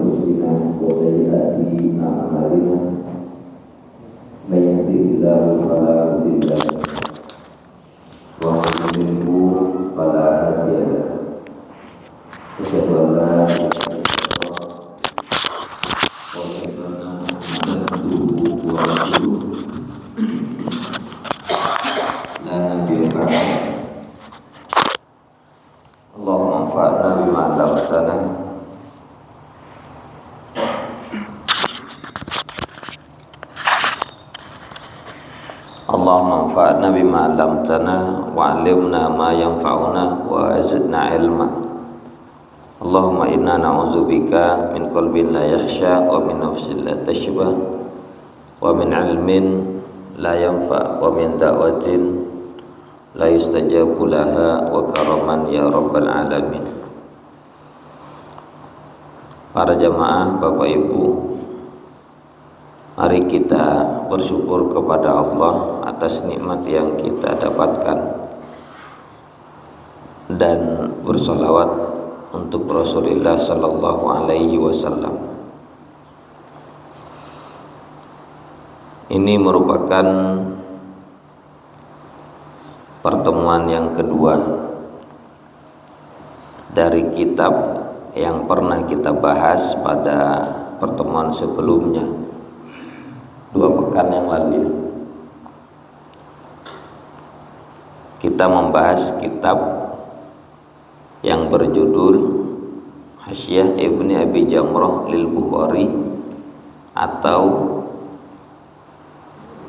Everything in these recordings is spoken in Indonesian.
أنفسنا وسيئات أعمالنا من يهده الله فلا مضل له ومن يضلل فلا هادي له أشهد أن لا إله إلا الله وأشهد أن محمدا عبده ورسوله لا نبي بعده اللهم انفعنا بما علمتنا اللهم انفعنا بما علمتنا وعلمنا ما ينفعنا وزدنا علما اللهم إنا نعوذ بك من قلب لا يخشى ومن نفس لا تشبع ومن علم لا ينفع ومن دعوة لا يستجاب لها وكرما ya rabbal alamin. Para jamaah, Bapak Ibu, mari kita bersyukur kepada Allah atas nikmat yang kita dapatkan dan bersolawat untuk Rasulullah sallallahu alaihi wasallam. Ini merupakan pertemuan yang kedua dari kitab yang pernah kita bahas pada pertemuan sebelumnya 2 pekan yang lalu. Kita membahas kitab yang berjudul Hasyiah Ibni Abi Jamrah lil Bukhari, atau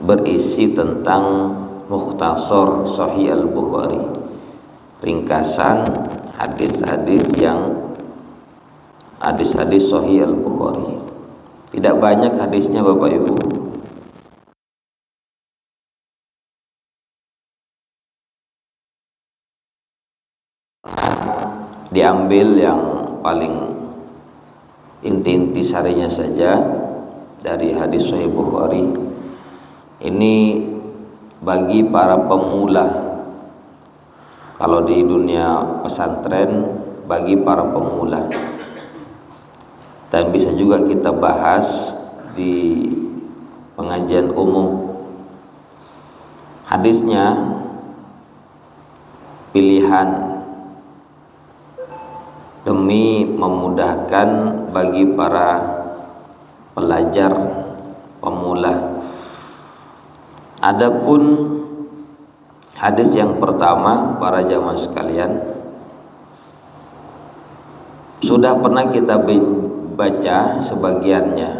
berisi tentang Mukhtasar Sahih Al-Bukhari, ringkasan hadis-hadis Sahih Al-Bukhari. Tidak banyak hadisnya Bapak Ibu, diambil yang paling inti-inti sarinya saja dari hadis Sahih Bukhari. Ini bagi para pemula, kalau di dunia pesantren bagi para pemula, dan bisa juga kita bahas di pengajian umum. Hadisnya pilihan demi memudahkan bagi para pelajar pemula. Adapun hadis yang pertama, para jamaah sekalian, sudah pernah kita baca sebagiannya,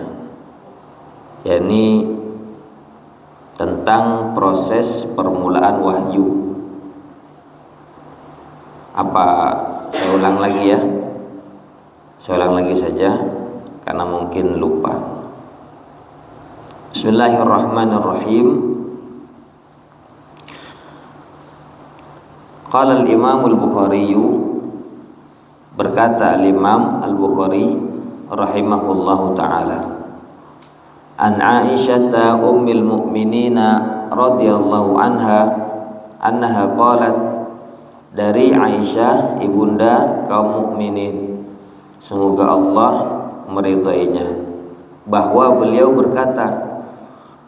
yakni tentang proses permulaan wahyu. Apa saya ulang lagi ya? Saya ulang lagi saja karena mungkin lupa. Bismillahirrahmanirrahim. Qala al-Imam al-Bukhari, berkata al-Imam al-Bukhari rahimahullahu ta'ala, an Aisyah ummil mu'minina radhiyallahu anha annaha qalat, dari Aisyah ibunda kaum mukminin, semoga Allah meridainya, bahwa beliau berkata,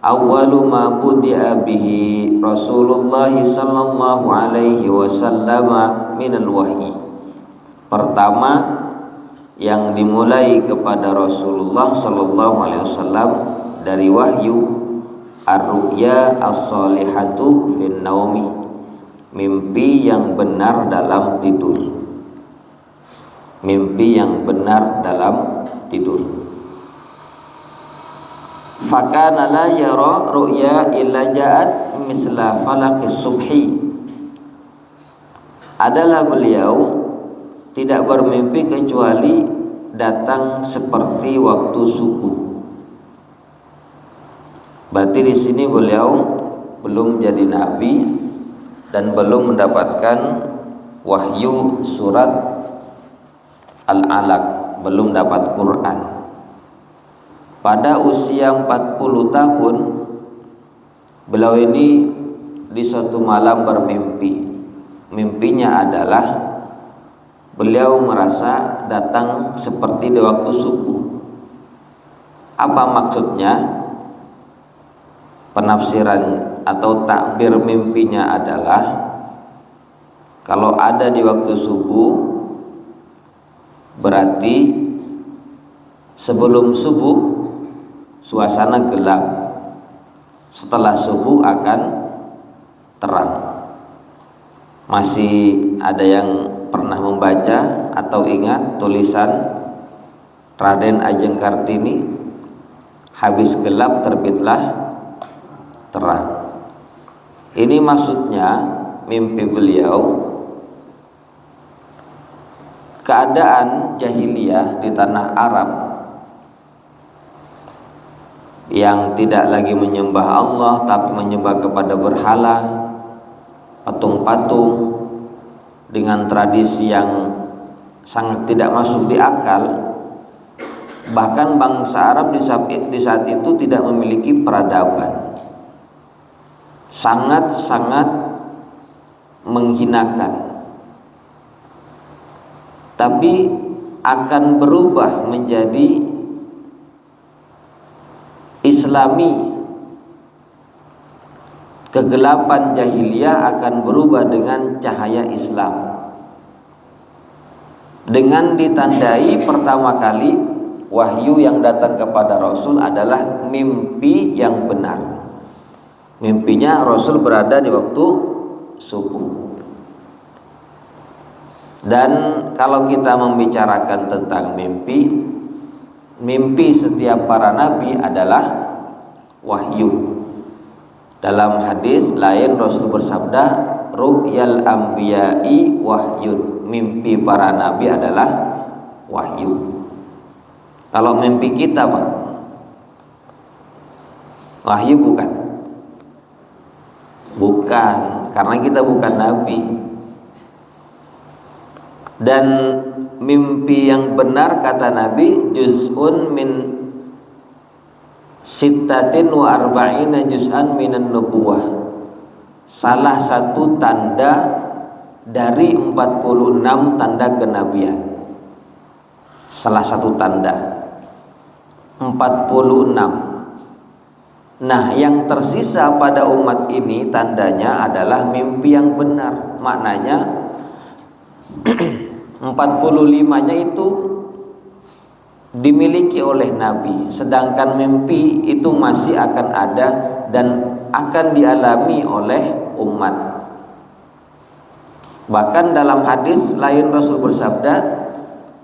awwalu ma budi'a bihi Rasulullah sallallahu alaihi wasallam minal wahyi. Pertama yang dimulai kepada Rasulullah sallallahu alaihi wasallam dari wahyu, ar-ru'ya as-salihatu fin naumi, mimpi yang benar dalam tidur. Mimpi yang benar dalam tidur. Fakana la yara ru'ya illa ja'at misla falaqis subhi. Adalah beliau tidak bermimpi kecuali datang seperti waktu subuh. Berarti di sini beliau belum jadi nabi dan belum mendapatkan wahyu surat Al-Alaq, belum dapat Quran. Pada usia 40 tahun beliau ini di suatu malam bermimpi. Mimpinya adalah beliau merasa datang seperti di waktu subuh. Apa maksudnya? Penafsiran atau takbir mimpinya adalah kalau ada di waktu subuh, berarti sebelum subuh suasana gelap, setelah subuh akan terang. Masih ada yang pernah membaca atau ingat tulisan Raden Ajeng Kartini, habis gelap terbitlah terang. Ini maksudnya mimpi beliau, keadaan jahiliyah di tanah Arab yang tidak lagi menyembah Allah tapi menyembah kepada berhala, patung-patung, dengan tradisi yang sangat tidak masuk di akal. Bahkan bangsa Arab di saat itu tidak memiliki peradaban, sangat-sangat menghinakan. Tapi akan berubah menjadi Islami. Kegelapan jahiliyah akan berubah dengan cahaya Islam, dengan ditandai pertama kali wahyu yang datang kepada Rasul adalah mimpi yang benar. Mimpinya Rasul berada di waktu subuh. Dan kalau kita membicarakan tentang mimpi, mimpi setiap para nabi adalah wahyu. Dalam hadis lain Rasul bersabda, ru'yal anbiya'i wahyun. Mimpi para nabi adalah wahyu. Kalau mimpi kita, Pak, wahyu bukan? Bukan, karena kita bukan nabi. Dan mimpi yang benar kata Nabi, juz'un min sittatin wa arba'ina juz'an minan nubuwah. Salah satu tanda dari 46 tanda kenabian. Salah satu tanda 46. Nah, yang tersisa pada umat ini tandanya adalah mimpi yang benar. Maknanya 45-nya itu dimiliki oleh Nabi, sedangkan mimpi itu masih akan ada dan akan dialami oleh umat. Bahkan dalam hadis lain Rasul bersabda,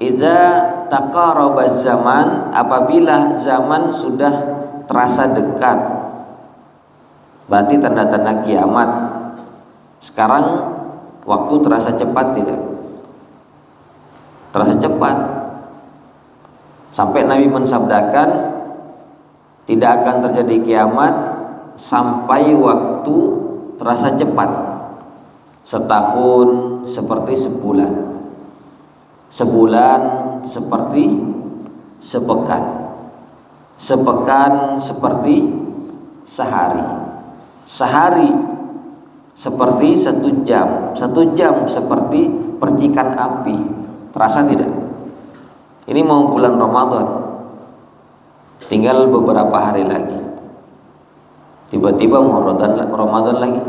idza taqarabaz zaman, apabila zaman sudah terasa dekat, berarti tanda-tanda kiamat. Sekarang waktu terasa cepat tidak? Terasa cepat. Sampai Nabi mensabdakan tidak akan terjadi kiamat sampai waktu terasa cepat. Setahun seperti sebulan, sebulan seperti sepekan, sepekan seperti sehari, sehari seperti 1 jam, 1 jam seperti percikan api. Terasa tidak? Ini mau bulan Ramadan, tinggal beberapa hari lagi. Tiba-tiba mau Ramadan lagi.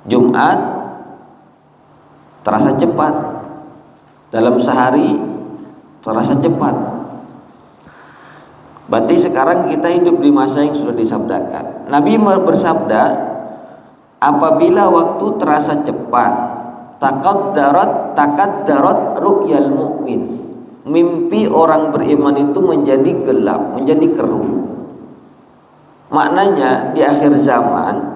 Jumat terasa cepat, dalam sehari terasa cepat. Berarti sekarang kita hidup di masa yang sudah disabdakan. Nabi bersabda, apabila waktu terasa cepat, takaddarat ru'yal mu'min. Mimpi orang beriman itu menjadi gelap, menjadi keruh. Maknanya di akhir zaman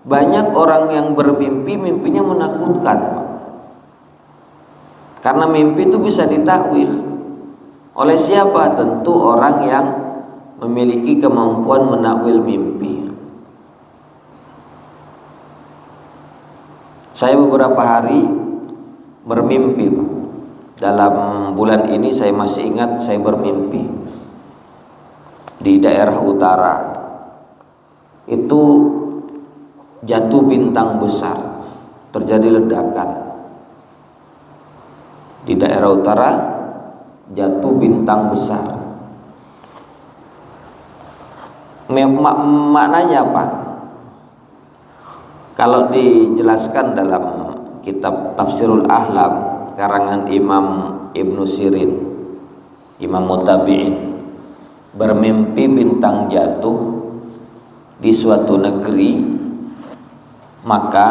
banyak orang yang bermimpi, mimpinya menakutkan. Karena mimpi itu bisa ditakwil. Oleh siapa? Tentu orang yang memiliki kemampuan menakwil mimpi. Saya beberapa hari bermimpi. Dalam bulan ini saya masih ingat saya bermimpi di daerah utara. Itu jatuh bintang besar, terjadi ledakan. Di daerah utara jatuh bintang besar. Maknanya apa? Kalau dijelaskan dalam kitab Tafsirul Ahlam karangan Imam Ibnu Sirin, Imam Muttabi'in, bermimpi bintang jatuh di suatu negeri, maka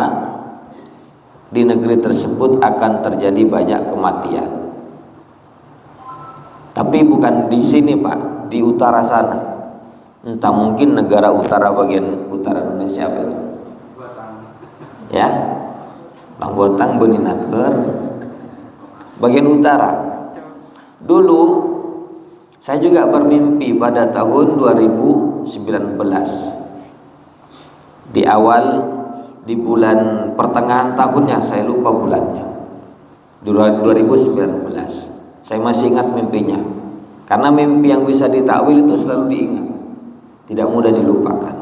di negeri tersebut akan terjadi banyak kematian. Tapi bukan di sini Pak, di utara sana. Entah mungkin negara utara, bagian utara Indonesia apa itu? Ya, Bang Botang Beninaker, bagian utara. Dulu saya juga bermimpi pada tahun 2019, di awal, di bulan pertengahan tahunnya, saya lupa bulannya, 2019. Saya masih ingat mimpinya, karena mimpi yang bisa ditakwil itu selalu diingat, tidak mudah dilupakan.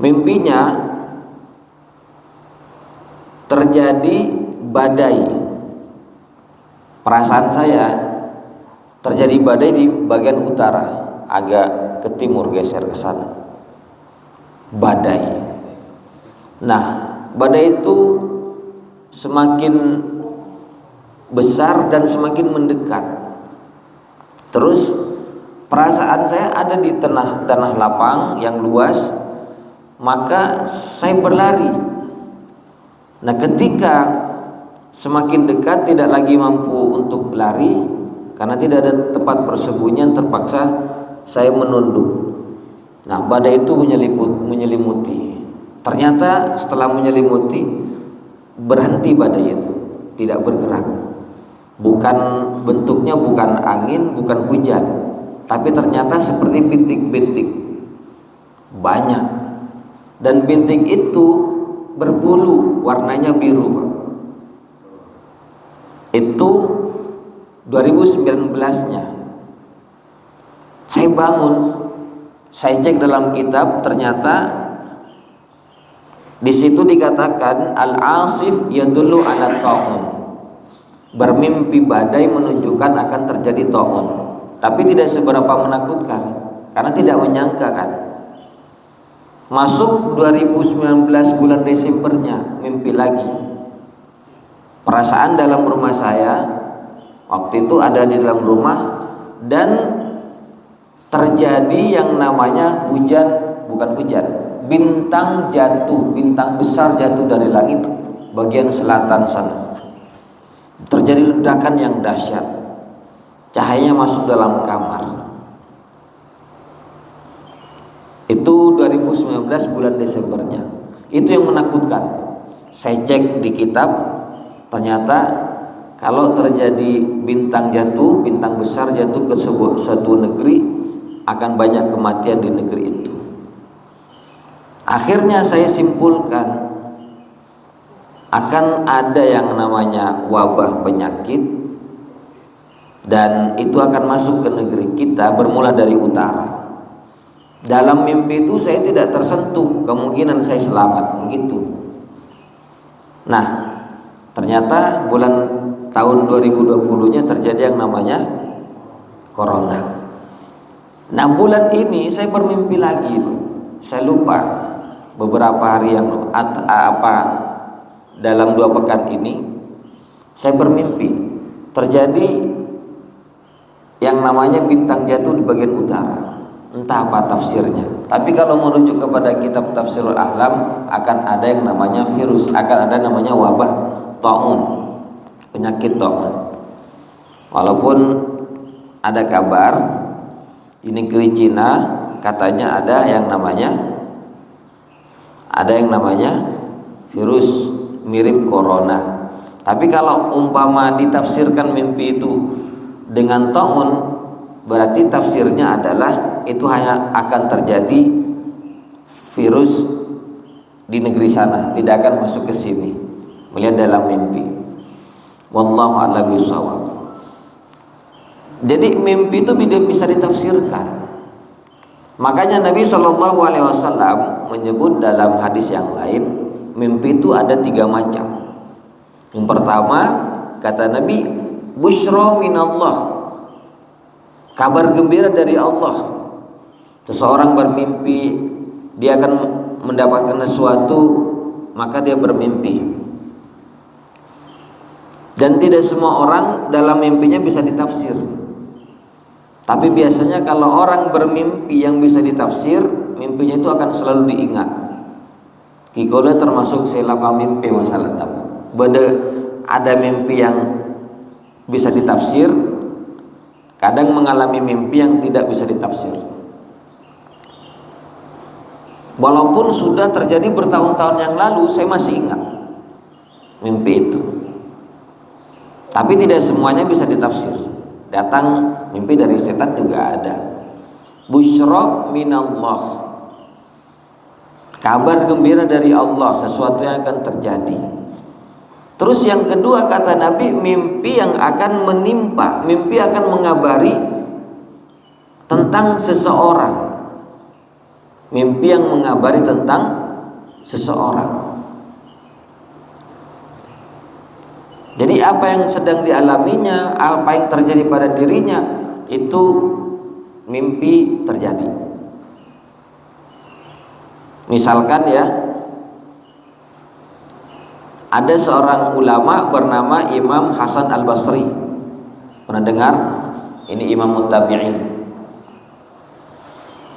Mimpinya terjadi badai. Perasaan saya terjadi badai di bagian utara, agak ke timur, geser ke sana. Badai. Nah, badai itu semakin besar dan semakin mendekat. Terus perasaan saya ada di tanah lapang yang luas, maka saya berlari. Nah, ketika semakin dekat tidak lagi mampu untuk lari karena tidak ada tempat persembunyian, terpaksa saya menunduk. Nah, badai itu menyelimuti. Ternyata setelah menyelimuti, berhenti badai itu, tidak bergerak. Bentuknya bukan angin, bukan hujan, tapi ternyata seperti bintik-bintik banyak, dan bintik itu berbulu, warnanya biru Pak. Itu 2019-nya. Saya bangun, saya cek dalam kitab, ternyata di situ dikatakan al-asif yadullu ala ta'un. Bermimpi badai menunjukkan akan terjadi ta'un, tapi tidak seberapa menakutkan karena tidak menyangka kan. Masuk 2019 bulan Desembernya, mimpi lagi. Perasaan dalam rumah saya waktu itu ada di dalam rumah, dan terjadi yang namanya hujan, bukan hujan, bintang jatuh, bintang besar jatuh dari langit bagian selatan sana. Terjadi ledakan yang dahsyat, cahayanya masuk dalam kamar. Itu 2019 bulan Desembernya. Itu yang menakutkan. Saya cek di kitab, ternyata kalau terjadi bintang jatuh, bintang besar jatuh ke suatu negeri, akan banyak kematian di negeri itu. Akhirnya saya simpulkan akan ada yang namanya wabah penyakit, dan itu akan masuk ke negeri kita bermula dari utara. Dalam mimpi itu saya tidak tersentuh, kemungkinan saya selamat begitu. Nah, ternyata tahun 2020-nya terjadi yang namanya corona. Nah, bulan ini saya bermimpi lagi, saya lupa beberapa hari yang dalam 2 pekan ini saya bermimpi terjadi yang namanya bintang jatuh di bagian utara. Entah apa tafsirnya, tapi kalau merujuk kepada kitab Tafsirul Ahlam, akan ada yang namanya virus, akan ada namanya wabah ta'un, penyakit ta'un. Walaupun ada kabar di negeri Cina katanya ada yang namanya virus mirip corona. Tapi kalau umpama ditafsirkan mimpi itu dengan ta'un, berarti tafsirnya adalah itu hanya akan terjadi virus di negeri sana, tidak akan masuk ke sini, melihat dalam mimpi. Wallahu a'lam bishawab. Jadi mimpi itu bisa ditafsirkan. Makanya Nabi SAW menyebut dalam hadis yang lain, mimpi itu ada 3 macam. Yang pertama, kata Nabi, busyra minallah, kabar gembira dari Allah. Seseorang bermimpi dia akan mendapatkan sesuatu, maka dia bermimpi. Dan tidak semua orang dalam mimpinya bisa ditafsir. Tapi biasanya kalau orang bermimpi yang bisa ditafsir, mimpinya itu akan selalu diingat. Kikola termasuk selaka mimpi masalah apa? Ada mimpi yang bisa ditafsir, kadang mengalami mimpi yang tidak bisa ditafsir. Walaupun sudah terjadi bertahun-tahun yang lalu, saya masih ingat mimpi itu. Tapi tidak semuanya bisa ditafsir. Datang mimpi dari setan juga ada. Busyra minallah, kabar gembira dari Allah, sesuatu yang akan terjadi. Terus yang kedua kata Nabi, mimpi yang akan menimpa, mimpi akan mengabari tentang seseorang. Mimpi yang mengabari tentang seseorang. Jadi apa yang sedang dialaminya, apa yang terjadi pada dirinya, itu mimpi terjadi. Misalkan ya, ada seorang ulama bernama Imam Hasan Al-Basri. Pernah dengar? Ini Imam Muttabi'in.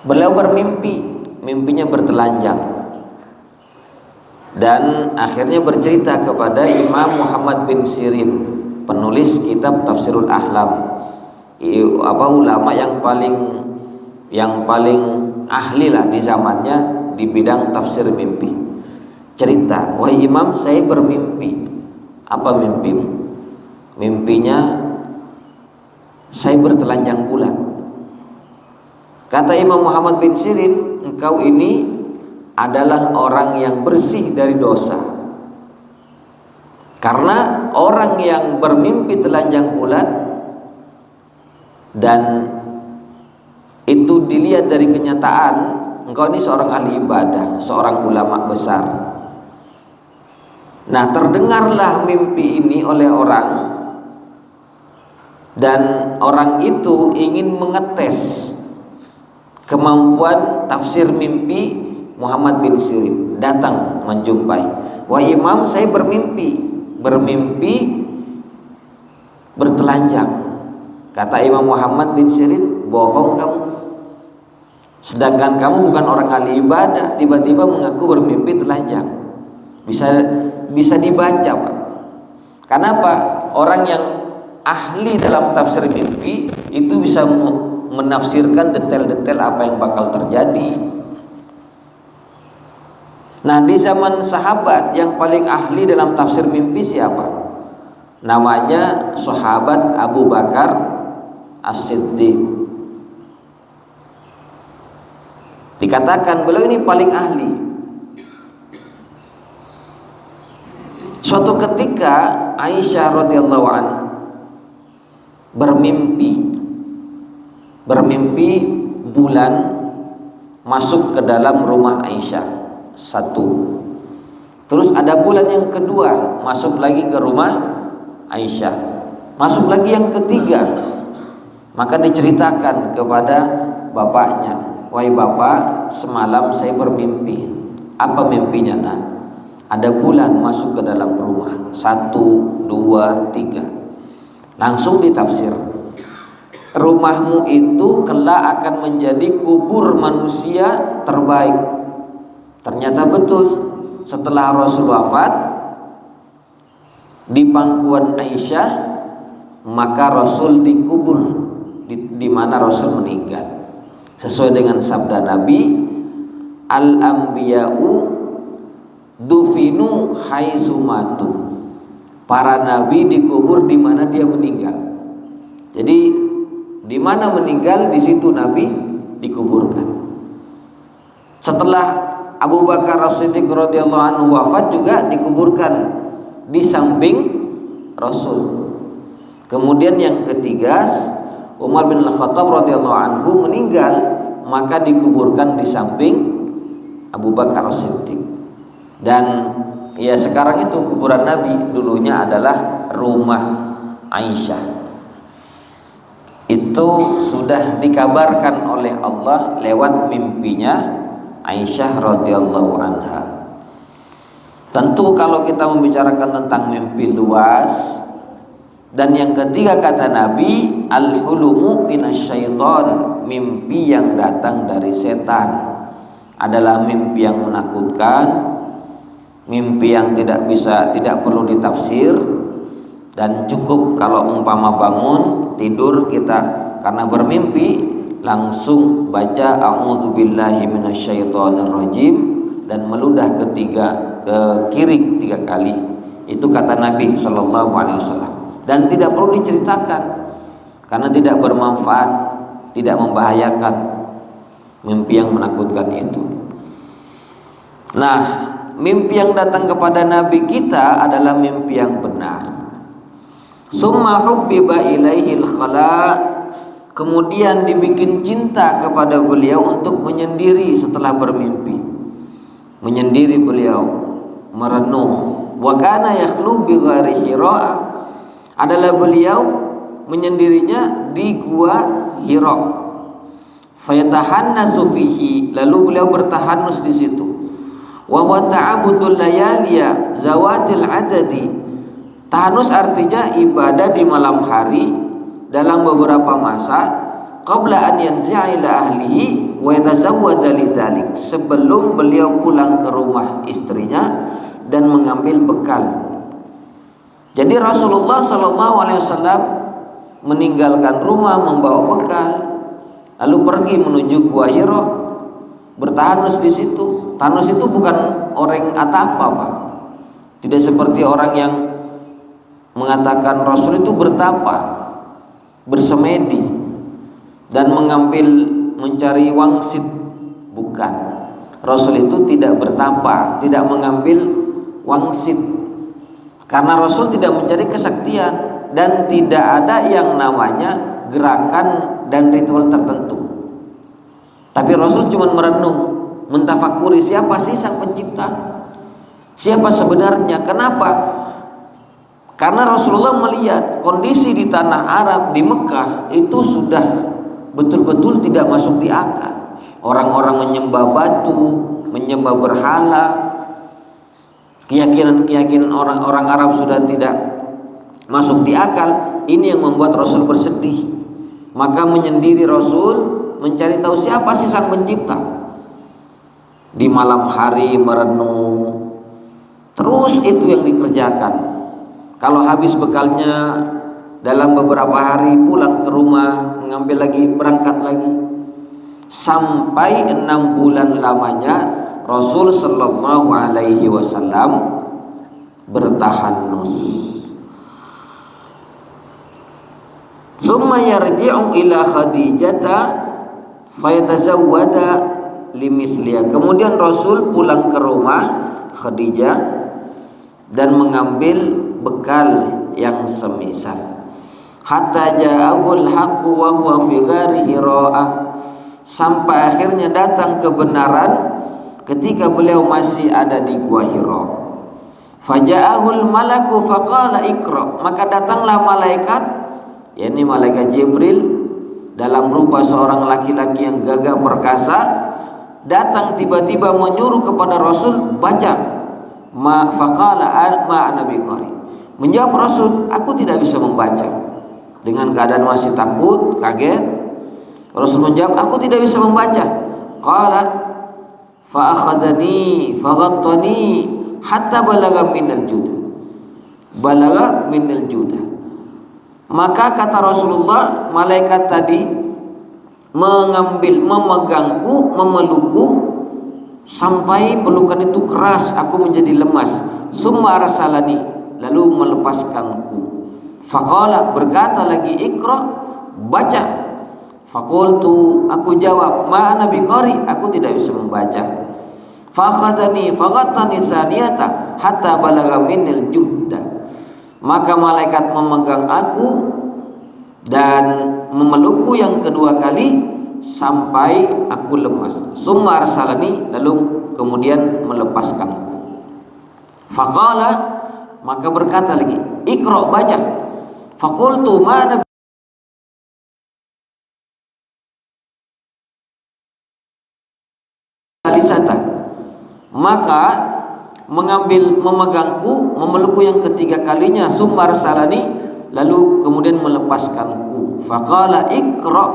Beliau bermimpi, mimpinya bertelanjang. Dan akhirnya bercerita kepada Imam Muhammad bin Sirin, penulis kitab Tafsirul Ahlam, ulama yang paling ahli lah di zamannya di bidang tafsir mimpi. Cerita, wahai Imam, saya bermimpi. Apa mimpimu? Mimpinya saya bertelanjang bulat. Kata Imam Muhammad bin Sirin, engkau ini adalah orang yang bersih dari dosa. Karena orang yang bermimpi telanjang bulat dan itu dilihat dari kenyataan, engkau ini seorang ahli ibadah, seorang ulama besar. Nah, terdengarlah mimpi ini oleh orang, dan orang itu ingin mengetes kemampuan tafsir mimpi Muhammad bin Sirin. Datang menjumpai, wah Imam, saya bermimpi bertelanjang. Kata Imam Muhammad bin Sirin, bohong kamu, sedangkan kamu bukan orang ahli ibadah, tiba-tiba mengaku bermimpi telanjang. Bisa dibaca, Pak. Kenapa? Orang yang ahli dalam tafsir mimpi itu bisa menafsirkan detail-detail apa yang bakal terjadi. Nah, di zaman sahabat yang paling ahli dalam tafsir mimpi siapa? Namanya sahabat Abu Bakar As-Siddiq. Dikatakan beliau ini paling ahli. Suatu ketika Aisyah radhiyallahu anha bermimpi bulan masuk ke dalam rumah Aisyah. Satu. Terus ada bulan yang kedua masuk lagi ke rumah Aisyah. Masuk lagi yang ketiga. Maka diceritakan kepada bapaknya, wahai bapak, semalam saya bermimpi. Apa mimpinya? Nah, ada bulan masuk ke dalam rumah. 1, 2, 3. Langsung ditafsir, rumahmu itu kelak akan menjadi kubur manusia terbaik. Ternyata betul, setelah Rasul wafat di pangkuan Aisyah, maka Rasul dikubur di mana Rasul meninggal. Sesuai dengan sabda Nabi, al-anbiya'u dufinu haitsu matu. Para nabi dikubur di mana dia meninggal. Jadi di mana meninggal, di situ Nabi dikuburkan. Setelah Abu Bakar As-Siddiq radhiyallahu anhu wafat juga dikuburkan di samping Rasul. Kemudian yang ketiga, Umar bin Al-Khattab radhiyallahu anhu meninggal, maka dikuburkan di samping Abu Bakar As-Siddiq. Dan ya sekarang itu kuburan Nabi, dulunya adalah rumah Aisyah. itu sudah dikabarkan oleh Allah lewat mimpinya Aisyah radhiyallahu anha. Tentu kalau kita membicarakan tentang mimpi luas, dan yang ketiga kata Nabi, al-hulumu minasyaiton, mimpi yang datang dari setan adalah mimpi yang menakutkan, mimpi yang tidak perlu ditafsir, dan cukup kalau umpama bangun tidur kita karena bermimpi langsung baca a'udzubillahi minasyaitonirrajim dan meludah ke kiri 3 kali. Itu kata Nabi sallallahu alaihi wasallam. Dan tidak perlu diceritakan karena tidak bermanfaat, tidak membahayakan mimpi yang menakutkan itu. Nah, mimpi yang datang kepada Nabi kita adalah mimpi yang benar. Summa hubbiba ilaihil khala, kemudian dibikin cinta kepada beliau untuk menyendiri setelah bermimpi. Menyendiri beliau, merenung. Wa kana yakhlu bi ghairi Hira, adalah beliau menyendirinya di gua Hira. Fayatahannasu fihi, lalu beliau bertahanus di situ. Wa huwa ta'abudul layaliya zawatil adadi. Tahanus artinya ibadah di malam hari dalam beberapa masa, qabla an yanzi'a ila ahlihi wa yatazawwada lidzalik, sebelum beliau pulang ke rumah istrinya dan mengambil bekal. Jadi Rasulullah sallallahu alaihi wasallam meninggalkan rumah membawa bekal, lalu pergi menuju Gua Hira, bertahanus di situ. Tahanus itu bukan orang atapa, Pak. Tidak seperti orang yang mengatakan Rasul itu bertapa, bersemedi dan mencari wangsit. Bukan. Rasul itu tidak bertapa, tidak mengambil wangsit, karena Rasul tidak mencari kesaktian dan tidak ada yang namanya gerakan dan ritual tertentu. Tapi Rasul cuma merenung, mentafakuri siapa sih sang pencipta, siapa sebenarnya. Kenapa? Karena Rasulullah melihat kondisi di tanah Arab, di Mekah itu sudah betul-betul tidak masuk di akal. Orang-orang menyembah batu, menyembah berhala, keyakinan orang-orang Arab sudah tidak masuk di akal. Ini yang membuat Rasul bersedih. Maka menyendiri Rasul mencari tahu siapa sih sang pencipta. Di malam hari merenung, terus itu yang dikerjakan. Kalau habis bekalnya, dalam beberapa hari pulang ke rumah, mengambil lagi, berangkat lagi, sampai 6 bulan lamanya Rasul sallallahu alaihi wasallam bertahanus. Summa yarji'u ila Khadijata fayatazawwada limisliha. Kemudian Rasul pulang ke rumah Khadijah dan mengambil bekal yang semisal. Hatta ja'ahul haqqu wa huwa fi ghari Hira, sampai akhirnya datang kebenaran ketika beliau masih ada di Gua Hira. Faja'ahul malaku faqala iqra, maka datanglah malaikat, yakni malaikat Jibril dalam rupa seorang laki-laki yang gagah perkasa, datang tiba-tiba menyuruh kepada Rasul, baca. Faqala ma ana biqari. Menjawab Rasul, aku tidak bisa membaca. Dengan keadaan masih takut, kaget, Rasul menjawab, aku tidak bisa membaca. Qala fa akhadani faghattani hatta balagha minal judah. Maka kata Rasulullah, malaikat tadi memegangku, memelukku sampai pelukan itu keras, aku menjadi lemas. Summa arsalani, lalu melepaskanku. Faqala, berkata lagi, ikra, baca. Faqultu, aku jawab, ma ana biqari, aku tidak bisa membaca. Fakhadani faghattani saniyata hatta balagha minil juhda. Maka malaikat memegang aku dan memelukku yang kedua kali sampai aku lemas. Summa arsalani, lalu kemudian melepaskanku. Faqala, maka berkata lagi, ikra, baca. Faqultu ma maka memegangku, memelukku yang ketiga kalinya, summa arsalani, lalu kemudian melepaskanku. Faqala iqra,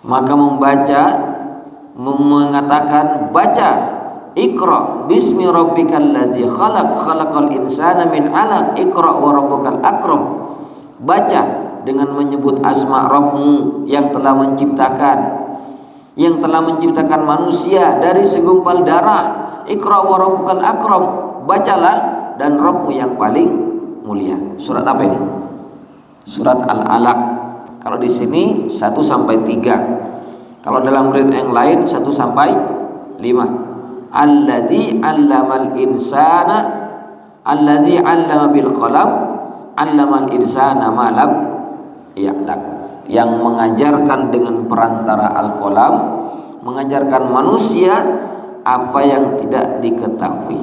maka membaca, mengatakan baca, iqra bismi rabbikal ladzi khalaq, khalaqal insana min 'alaq, iqra wa rabbukal akram. Baca dengan menyebut asma Rabbmu yang telah menciptakan manusia dari segumpal darah. Iqra wa rabbukal akram, bacalah dan Rabbmu yang paling mulia. Surat apa ini? Surat Al-Alaq. Kalau di sini 1 sampai 3. Kalau dalam riwayat yang lain 1 sampai 5. Alladzi 'allamal insana, alladzi 'allama bil qalam, 'allamal insana ma lam ya'lam. Yang mengajarkan dengan perantara Al-Qalam, mengajarkan manusia apa yang tidak diketahui.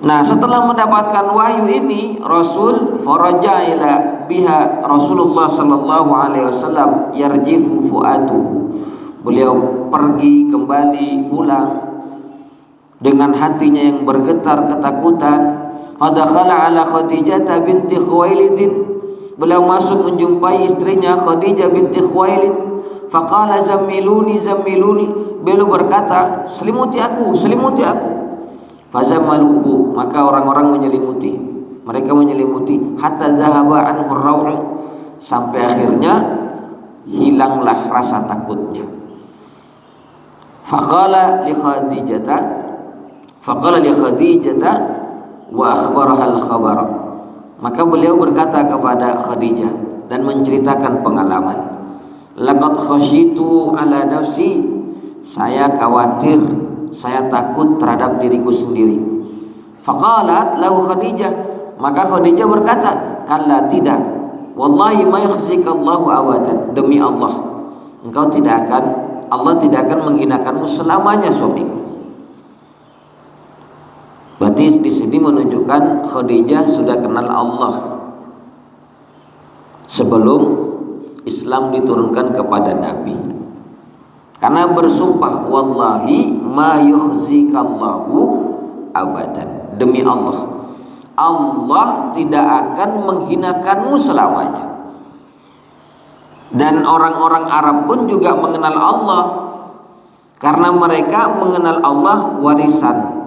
Nah, setelah mendapatkan wahyu ini, Rasul faraja ila biha Rasulullah sallallahu alaihi wasallam yarjifu fuaduhu. Beliau pergi kembali pulang dengan hatinya yang bergetar ketakutan. Fadakhala ala Khadijah binti Khuwailid. Beliau masuk menjumpai istrinya Khadijah binti Khuwailid. Faqala zammiluni zammiluni. Beliau berkata, selimuti aku, selimuti aku. Fazamaluhu, maka orang-orang menyelimuti. Mereka menyelimuti hatta zahaba anhu ar-raw', sampai akhirnya hilanglah rasa takutnya. Faqala li Khadijah wa akhbaraha al-khabar. Maka beliau berkata kepada Khadijah dan menceritakan pengalaman. Laqad khasyitu ala nafsi, saya khawatir, saya takut terhadap diriku sendiri. Faqalat lahu Khadijah, maka Khadijah berkata, kalla tidak, wallahi ma yakhzikallahu abadan, demi Allah, Allah tidak akan menghinakanmu selamanya, suamiku. Berarti di sini menunjukkan Khadijah sudah kenal Allah sebelum Islam diturunkan kepada Nabi. Karena bersumpah, wallahi ma yukhzikallahu abadan, demi Allah, Allah tidak akan menghinakanmu selamanya. Dan orang-orang Arab pun juga mengenal Allah, karena mereka mengenal Allah warisan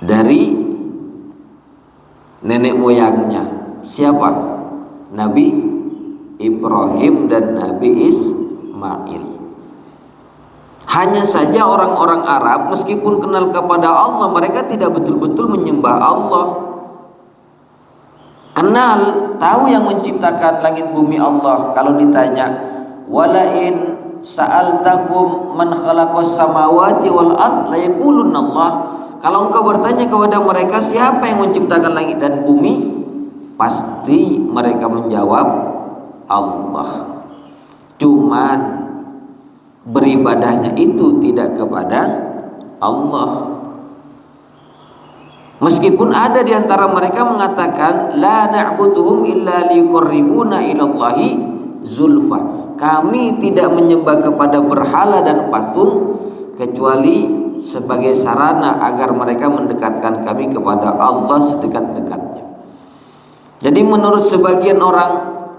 dari nenek moyangnya. Siapa? Nabi Ibrahim dan Nabi Ismail. Hanya saja orang-orang Arab meskipun kenal kepada Allah, mereka tidak betul-betul menyembah Allah. Kenal, tahu yang menciptakan langit bumi Allah. Kalau ditanya, walain sa'altahum man khalaqas samawati wal ard la yaqulunna Allah. Kalau engkau bertanya kepada mereka siapa yang menciptakan langit dan bumi, pasti mereka menjawab Allah. Cuman beribadahnya itu tidak kepada Allah. Meskipun ada di antara mereka mengatakan la na'buduhum illa liyuqarribuna ilallahi zulfa. Kami tidak menyembah kepada berhala dan patung kecuali sebagai sarana agar mereka mendekatkan kami kepada Allah sedekat-dekatnya. Jadi menurut sebagian orang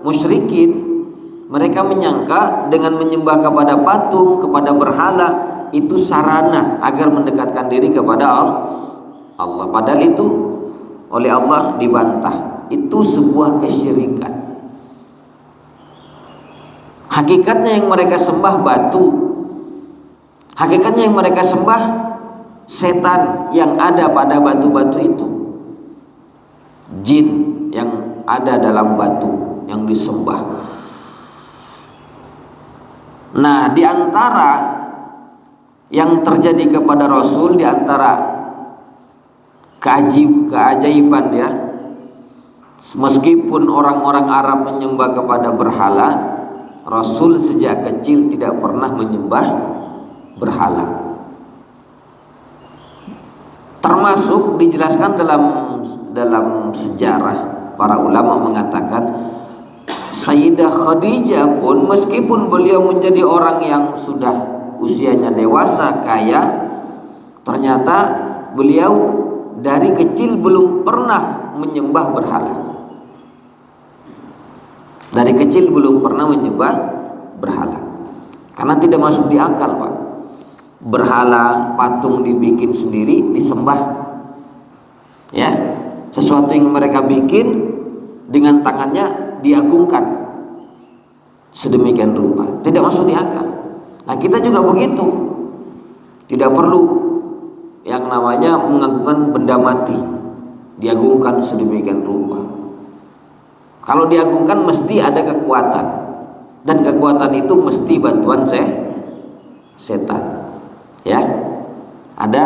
musyrikin, mereka menyangka dengan menyembah kepada patung, kepada berhala, itu sarana agar mendekatkan diri kepada Allah. Padahal itu oleh Allah dibantah. Itu sebuah kesyirikan. Hakikatnya yang mereka sembah batu. Hakikatnya yang mereka sembah setan yang ada pada batu-batu itu. Jin yang ada dalam batu yang disembah. Nah, di antara yang terjadi kepada Rasul, di antara keajaiban ya, meskipun orang-orang Arab menyembah kepada berhala, Rasul sejak kecil tidak pernah menyembah berhala. Termasuk dijelaskan dalam sejarah, para ulama mengatakan Sayyidah Khadijah pun meskipun beliau menjadi orang yang sudah usianya dewasa, kaya, ternyata beliau dari kecil belum pernah menyembah berhala. Dari kecil belum pernah menyembah berhala. Karena tidak masuk di akal, Pak. Berhala, patung dibikin sendiri, disembah. Ya, sesuatu yang mereka bikin dengan tangannya diagungkan sedemikian rupa, tidak masuk di akal. Nah, kita juga begitu. Tidak perlu yang namanya mengagungkan benda mati, diagungkan sedemikian rupa. Kalau diagungkan mesti ada kekuatan, dan kekuatan itu mesti bantuan setan. Ya, ada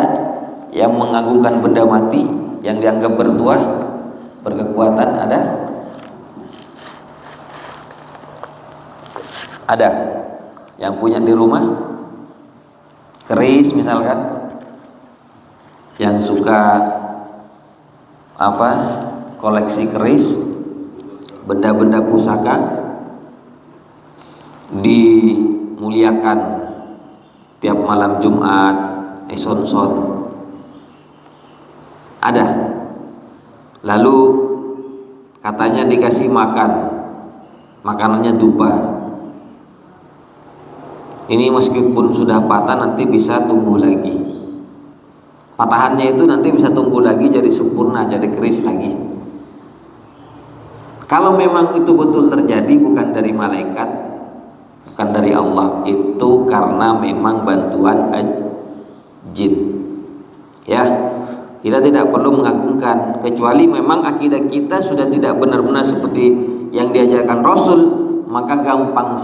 yang mengagungkan benda mati yang dianggap bertuah, berkekuatan, ada yang punya di rumah keris misalkan, yang suka koleksi keris, benda-benda pusaka, dimuliakan tiap malam Jumat, son ada. Lalu katanya dikasih makan, makanannya dupa. Ini meskipun sudah patah nanti bisa tumbuh lagi. Patahannya itu nanti bisa tumbuh lagi jadi sempurna, jadi keris lagi. Kalau memang itu betul terjadi, bukan dari malaikat, bukan dari Allah, itu karena memang bantuan jin. Ya, kita tidak perlu mengagungkan, kecuali memang akidah kita sudah tidak benar-benar seperti yang diajarkan Rasul, maka gampang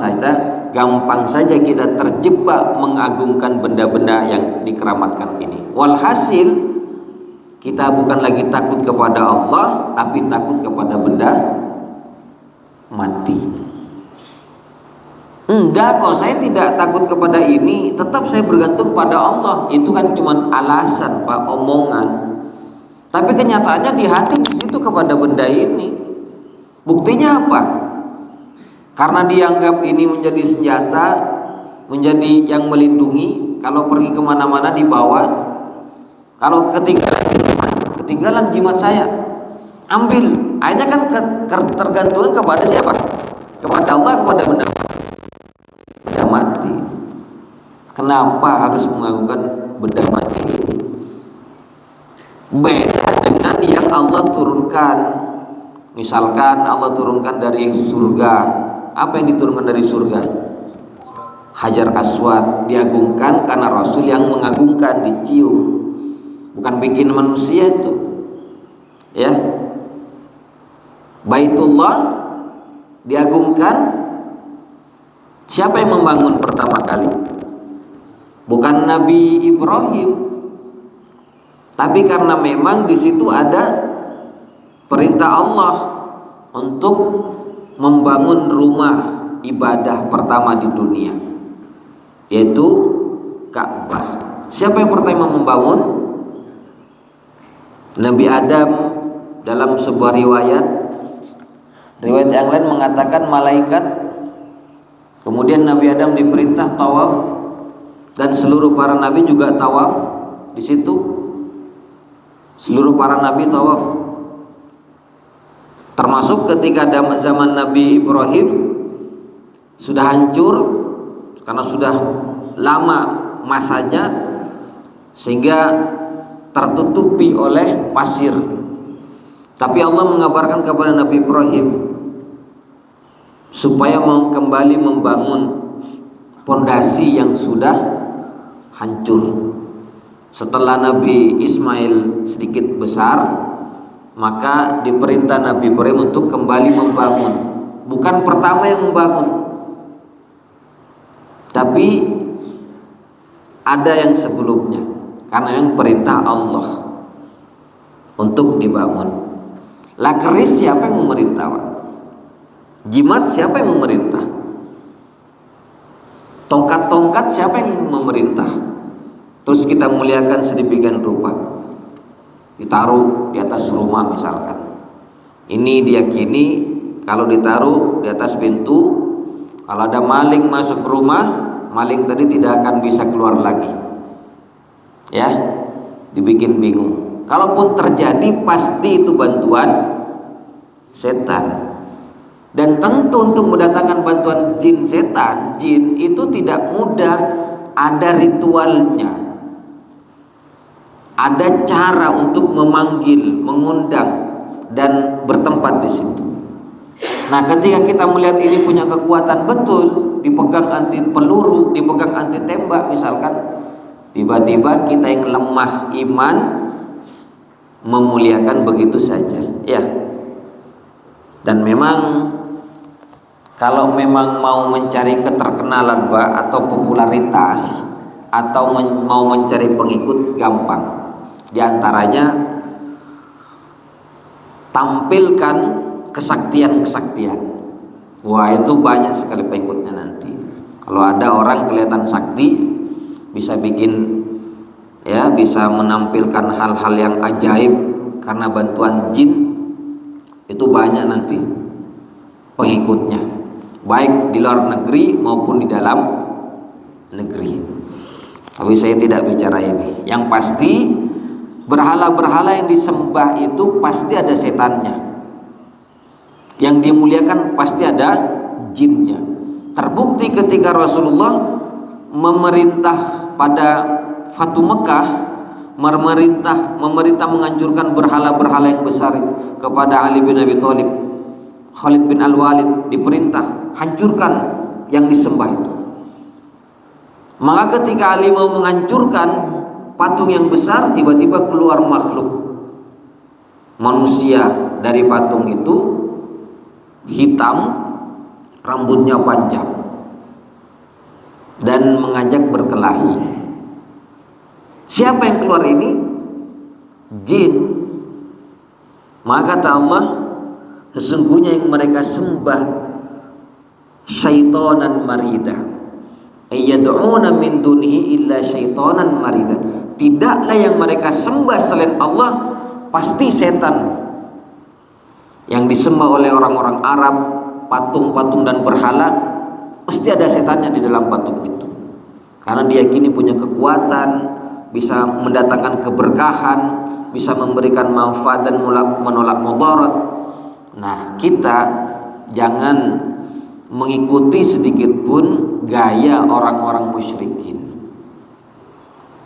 saja kita terjebak mengagungkan benda-benda yang dikeramatkan ini. Walhasil kita bukan lagi takut kepada Allah, tapi takut kepada benda mati. Enggak kok, saya tidak takut kepada ini, tetap saya bergantung pada Allah. Itu kan cuma alasan, Pak, omongan. Tapi kenyataannya di hati di situ kepada benda ini. Buktinya apa? Karena dianggap ini menjadi senjata, menjadi yang melindungi. Kalau pergi kemana-mana dibawa. Kalau ketinggalan jimat saya, ambil. Akhirnya kan tergantung kepada siapa? Kepada Allah, kepada benda mati. Kenapa harus mengagungkan benda mati? Beda dengan yang Allah turunkan. Misalkan Allah turunkan dari surga. Apa yang diturunkan dari surga? Hajar Aswad, diagungkan karena Rasul yang mengagungkan, dicium. Bukan bikin manusia itu. Ya. Baitullah diagungkan. Siapa yang membangun pertama kali? Bukan Nabi Ibrahim. Tapi karena memang di situ ada perintah Allah untuk membangun rumah ibadah pertama di dunia, yaitu Ka'bah. Siapa yang pertama membangun? Nabi Adam. Dalam sebuah riwayat yang lain mengatakan malaikat. Kemudian Nabi Adam diperintah tawaf, dan seluruh para nabi juga tawaf di situ. Seluruh para nabi tawaf. Termasuk ketika zaman Nabi Ibrahim sudah hancur karena sudah lama masanya, sehingga tertutupi oleh pasir. Tapi Allah mengabarkan kepada Nabi Ibrahim supaya mau kembali membangun pondasi yang sudah hancur. Setelah Nabi Ismail sedikit besar, maka diperintah Nabi Ibrahim untuk kembali membangun. Bukan pertama yang membangun, tapi ada yang sebelumnya, karena yang perintah Allah untuk dibangun. Lah keris siapa yang memerintah, Pak? Jimat siapa yang memerintah? Tongkat-tongkat siapa yang memerintah? Terus kita muliakan sedemikian rupa, ditaruh di atas rumah misalkan. Ini diyakini kalau ditaruh di atas pintu, kalau ada maling masuk rumah maling tadi tidak akan bisa keluar lagi. Ya, dibikin bingung. Kalaupun terjadi pasti itu bantuan setan. Dan tentu untuk mendatangkan bantuan jin setan, jin itu tidak mudah, ada ritualnya. Ada cara untuk memanggil, mengundang dan bertempat di situ. Nah, ketika kita melihat ini punya kekuatan betul, dipegang anti peluru, dipegang anti tembak misalkan, tiba-tiba kita yang lemah iman memuliakan begitu saja, ya. Dan memang kalau memang mau mencari keterkenalan atau popularitas atau mau mencari pengikut gampang. Di antaranya tampilkan kesaktian-kesaktian. Wah, itu banyak sekali pengikutnya nanti. Kalau ada orang kelihatan sakti, bisa bikin ya, bisa menampilkan hal-hal yang ajaib karena bantuan jin, itu banyak nanti pengikutnya, baik di luar negeri maupun di dalam negeri. Tapi saya tidak bicara ini. Yang pasti berhala-berhala yang disembah itu pasti ada setannya. Yang dimuliakan pasti ada jinnya. Terbukti ketika Rasulullah memerintah pada Fatu Mekah, memerintah menghancurkan berhala-berhala yang besar kepada Ali bin Abi Thalib, Khalid bin Al-Walid diperintah hancurkan yang disembah itu. Maka ketika Ali mau menghancurkan patung yang besar, tiba-tiba keluar makhluk manusia dari patung itu, hitam, rambutnya panjang, dan mengajak berkelahi. Siapa yang keluar ini? Jin. Maka kata Allah, sesungguhnya yang mereka sembah syaitanan marida, ayyad'una min dunihi illa syaitanan marida. Tidaklah yang mereka sembah selain Allah pasti setan. Yang disembah oleh orang-orang Arab, patung-patung dan berhala, pasti ada setannya di dalam patung itu. Karena diyakini punya kekuatan, bisa mendatangkan keberkahan, bisa memberikan manfaat dan menolak mudarat. Nah, kita jangan mengikuti sedikit pun gaya orang-orang musyrikin.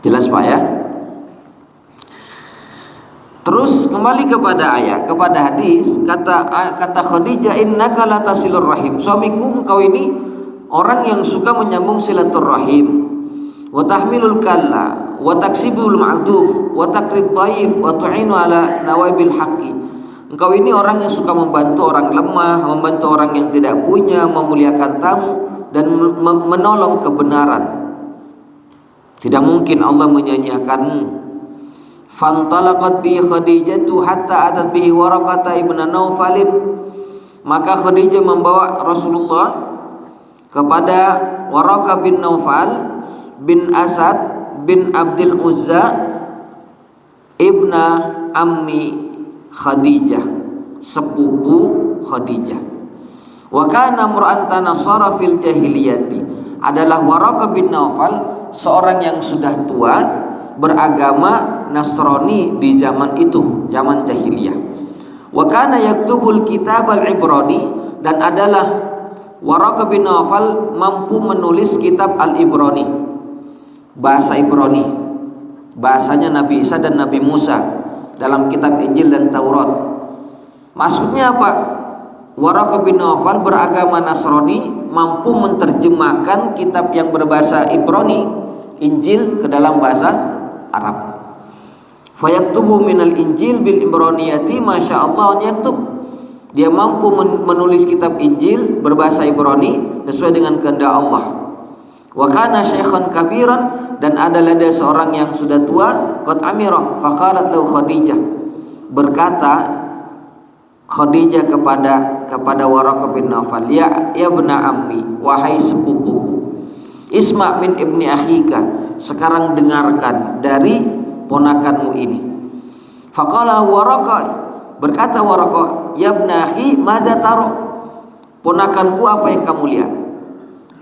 Jelas Pak ya? Terus kembali kepada ayat, kepada hadis, kata Khadijah, innaka latasilur rahim. Suamiku, engkau ini orang yang suka menyambung silaturahim. Wa tahmilul kalla wa taksibul ma'dum wa takrid dhaif wa tu'inu ala nawaibil haqqi. Engkau ini orang yang suka membantu orang lemah, membantu orang yang tidak punya, memuliakan tamu dan menolong kebenaran. Tidak mungkin Allah menyanyiakanmu. Fantalaqat bi Khadijatu hatta atat bihi Waraqah ibn Naufal. Maka Khadijah membawa Rasulullah kepada Waraqah bin Naufal bin Asad bin Abdul Uzza ibna ammi Khadijah, sepupu Khadijah. Wa kana mur'an tanasara fil jahiliyati. Adalah Waraqah bin Naufal seorang yang sudah tua, beragama Nasrani di zaman itu, zaman jahiliyah. Wa kana yaktubul kitab al-Ibrani, dan adalah Waraqah bin Naufal mampu menulis kitab al-Ibrani, bahasa Ibrani, bahasanya Nabi Isa dan Nabi Musa dalam kitab Injil dan Taurat. Maksudnya apa? Waraqah bin Naufal beragama Nasrani, mampu menerjemahkan kitab yang berbahasa Ibrani, Injil, ke dalam bahasa Arab. Fayaktubu minal Injil bil Ibraniyati masyaallah yaktub. Dia mampu menulis kitab Injil berbahasa Ibrani sesuai dengan kehendak Allah. Wa kana syaikhan kabiran, dan adalah dia seorang yang sudah tua, qad amira, faqalat lahu Khadijah. Berkata Khadijah kepada Waraqah bin Naufal, ya ibna ammi, wahai sepupuku, isma' min ibni akhika, sekarang dengarkan dari ponakanmu ini. Faqala Waraqah, berkata Waraqah, ya ibna akhi, madza tara, ponakanku, apa yang kamu lihat?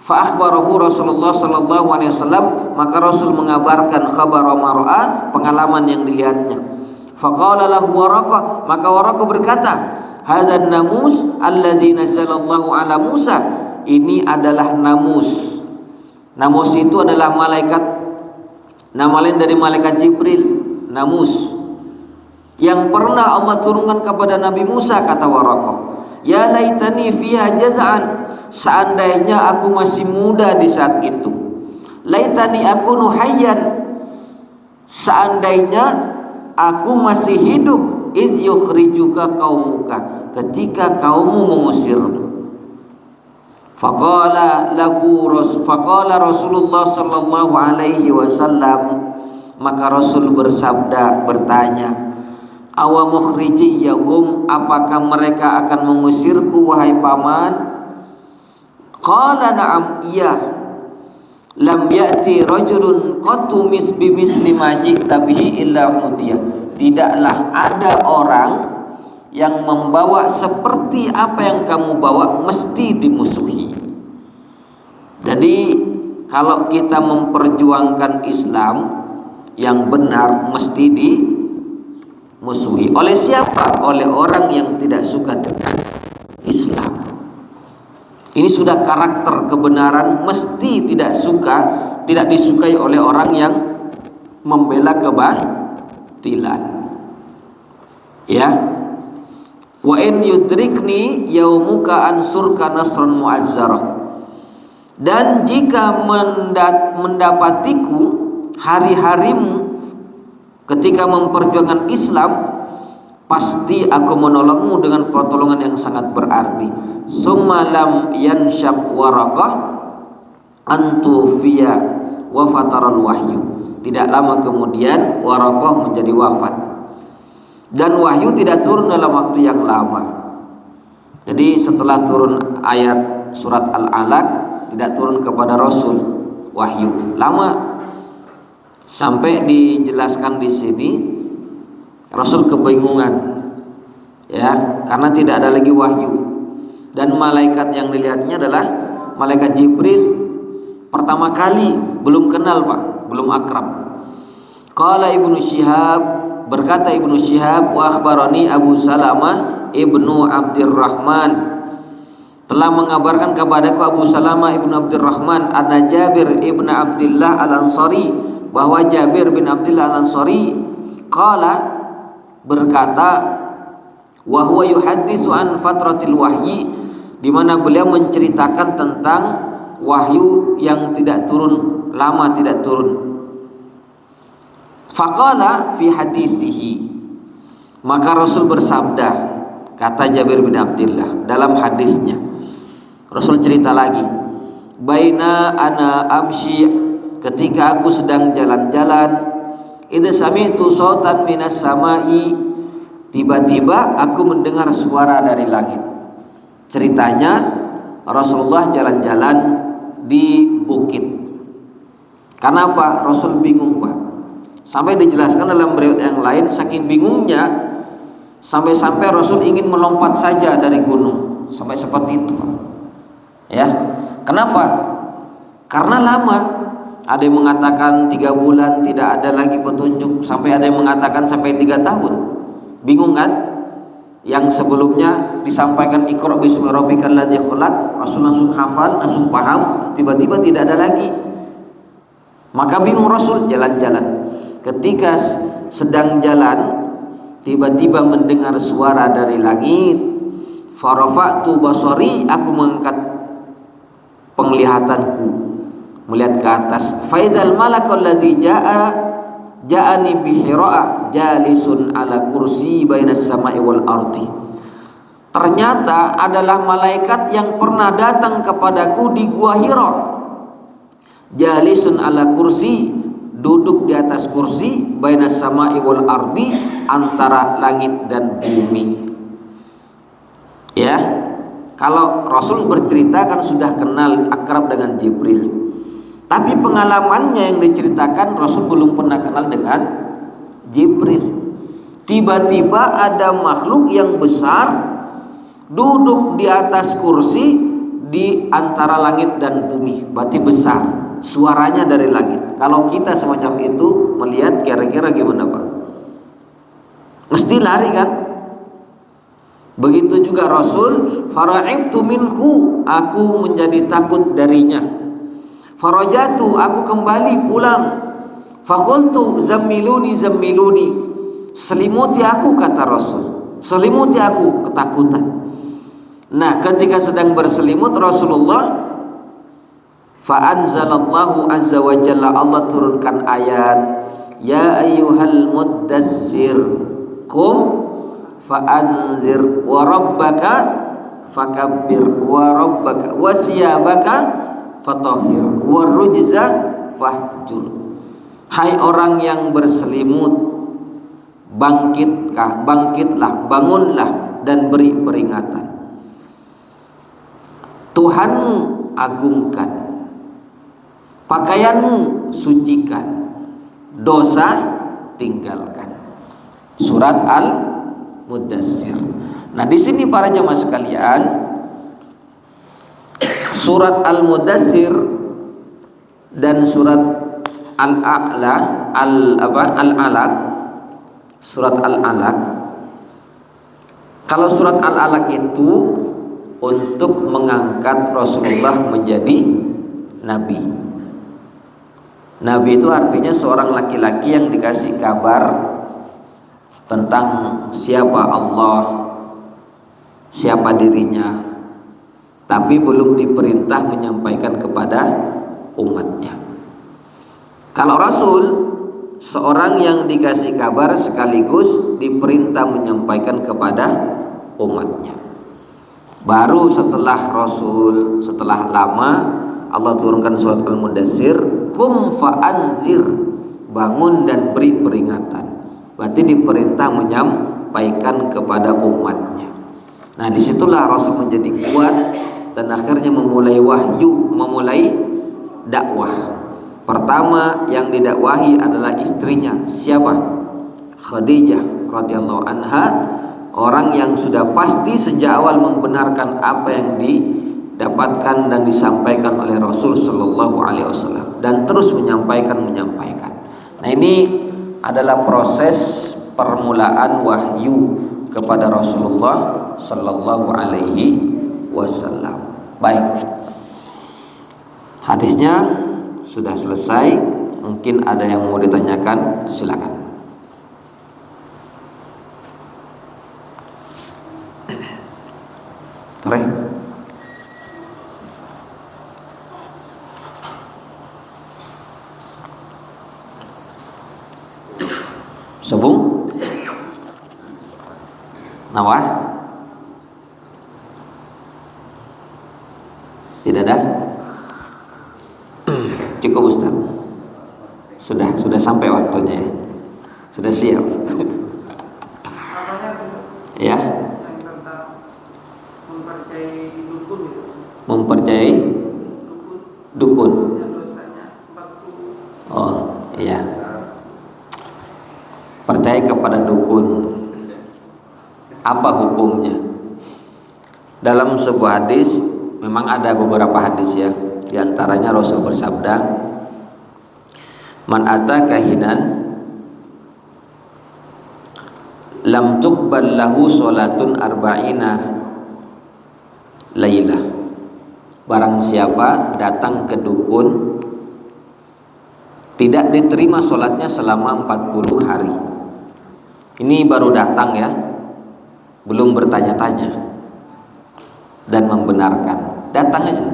Fa akhbarahu Rasulullah sallallahu alaihi wasallam, maka Rasul mengabarkan khabar ma ra'a, pengalaman yang dilihatnya. Faqala lahu Waraqah, maka Waraqah berkata, hadzal namus alladzi nazzalallahu ala Musa, ini adalah namus. Namus itu adalah malaikat, nama lain dari malaikat Jibril, namus, yang pernah Allah turunkan kepada Nabi Musa. Kata Waraqah, ya laitani fiha jaz'an, seandainya aku masih muda di saat itu. Laitani akunu hayyan, seandainya aku masih hidup. Idh yukhrijuka qaumuka, ketika kaummu mengusir. Faqala Rasulullah sallallahu alaihi wasallam, maka Rasul bersabda, bertanya, awa mukhrijiyahum, apakah mereka akan mengusirku wahai paman? Qala na'am, iya. Lam ya'ti rajulun qattu bimisli ma ji'ta bihi illa udiyah, tidaklah ada orang yang membawa seperti apa yang kamu bawa mesti dimusuhi. Jadi kalau kita memperjuangkan Islam yang benar mesti dimusuhi. Oleh siapa? Oleh orang yang tidak suka dengan Islam. Ini sudah karakter kebenaran, mesti tidak disukai oleh orang yang membela kebatilan. Ya. Wa in yudrikni yaumuka ansurka nasran mu'azzarah. Dan jika mendapatiku hari-harimu ketika memperjuangkan Islam, pasti aku menolongmu dengan pertolongan yang sangat berarti. Summa lam yanshab Waraqah antufiya wa fataral wahyu. Tidak lama kemudian Waraqah menjadi wafat dan wahyu tidak turun dalam waktu yang lama. Jadi setelah turun ayat surat Al-Alaq, tidak turun kepada Rasul wahyu, lama, sampai dijelaskan di sini Rasul kebingungan, ya, karena tidak ada lagi wahyu, dan malaikat yang dilihatnya adalah malaikat Jibril. Pertama kali belum kenal, Pak, belum akrab. Qala Ibnu Syihab, berkata Ibnu Syihab, wa akhbarani Abu Salamah Ibnu Abdurrahman, telah mengabarkan kepadaku Abu Salamah Ibnu Abdurrahman, anna Jabir Ibnu Abdullah Al-Ansari, bahwa Jabir bin Abdullah Al-Ansari qala, berkata, wa huwa yuhaddisu an fatratil wahyi, di mana beliau menceritakan tentang wahyu yang tidak turun, lama tidak turun. Faqala fi hadisihi, maka Rasul bersabda, kata Jabir bin Abdullah dalam hadisnya, Rasul cerita lagi, baina ana amshi, ketika aku sedang jalan-jalan, idza sami'tu sautan minas samai, tiba-tiba aku mendengar suara dari langit. Ceritanya Rasulullah jalan-jalan di bukit. Kenapa? Rasul bingung, Pak. Sampai dijelaskan dalam riwayat yang lain, saking bingungnya sampai-sampai Rasul ingin melompat saja dari gunung, sampai seperti itu, Pak. Ya, kenapa? Karena lama. Ada yang mengatakan 3 bulan tidak ada lagi petunjuk, sampai ada yang mengatakan sampai 3 tahun. Bingung kan? Yang sebelumnya disampaikan Iqra bismi rabbikal ladzi khalaq, Rasul langsung hafal, langsung paham, tiba-tiba tidak ada lagi. Maka bingung Rasul, jalan-jalan. Ketika sedang jalan, tiba-tiba mendengar suara dari langit. Farafa'tu basari, aku mengangkat penglihatanku, melihat ke atas. Faidal malakul ladzi ja'ani bihira'a jalisun ala kursi bainas sama'i wal ardi. Ternyata adalah malaikat yang pernah datang kepadaku di gua Hira. Jalisun ala kursi, duduk di atas kursi, bainas sama'i wal ardi, antara langit dan bumi. Ya, kalau Rasul bercerita kan sudah kenal akrab dengan Jibril. Tapi pengalamannya yang diceritakan, Rasul belum pernah kenal dengan Jibril. Tiba-tiba ada makhluk yang besar duduk di atas kursi di antara langit dan bumi, berarti besar, suaranya dari langit. Kalau kita semacam itu melihat, kira-kira gimana Pak? Mesti lari kan? Begitu juga Rasul, fara'ibtu minhu, aku menjadi takut darinya. Farajatu, aku kembali pulang. Fakultu zammiluni zammiluni, selimuti aku, kata Rasul, selimuti aku, ketakutan. Nah, ketika sedang berselimut Rasulullah, fa'anzalallahu azza wa jalla, Allah turunkan ayat, ya ayyuhal muddassir qum fa'anzir wa rabbaka fakabbir wa rabbaka wa siyabaka fatahhir wa rujza fahjur. Hai orang yang berselimut, bangkitlah, bangunlah dan beri peringatan. Tuhanmu agungkan, pakaianmu sucikan, dosa tinggalkan. Surat Al-Muddassir. Nah, di sini para jemaah sekalian, surat Al-Muddassir dan surat Al-A'la, Al-Alaq, surat Al-Alaq. Kalau surat Al-Alaq itu untuk mengangkat Rasulullah menjadi nabi. Nabi itu artinya seorang laki-laki yang dikasih kabar tentang siapa Allah, siapa dirinya, tapi belum diperintah menyampaikan kepada umatnya. Kalau Rasul, seorang yang dikasih kabar sekaligus diperintah menyampaikan kepada umatnya. Baru setelah Rasul, setelah lama, Allah turunkan surat Al-Muddassir, kum fa'anzir, bangun dan beri peringatan. Berarti diperintah menyampaikan kepada umatnya. Nah, disitulah Rasul menjadi kuat dan akhirnya memulai wahyu, memulai dakwah. Pertama yang didakwahi adalah istrinya, siapa? Khadijah radhiyallahu anha, orang yang sudah pasti sejak awal membenarkan apa yang didapatkan dan disampaikan oleh Rasul Shallallahu Alaihi Wasallam dan terus menyampaikan. Nah, ini adalah proses permulaan wahyu kepada Rasulullah Shallallahu Alaihi Wasallam. Baik, hadisnya sudah selesai. Mungkin ada yang mau ditanyakan, silakan. Tore. Sebung Nawah. Tidak ada. Cukup Ustaz. Sudah sampai waktunya ya. Sudah siap. Ya. Mempercayai dukun. Oh iya, percaya kepada dukun, apa hukumnya? Dalam sebuah hadis, memang ada beberapa hadis ya. Di antaranya Rasul bersabda, man ata kahinan lam tuqbal lahu salatun arba'ina lailah. Barang siapa datang ke dukun, tidak diterima sholatnya selama 40 hari. Ini baru datang ya, belum bertanya-tanya dan membenarkan. Datang aja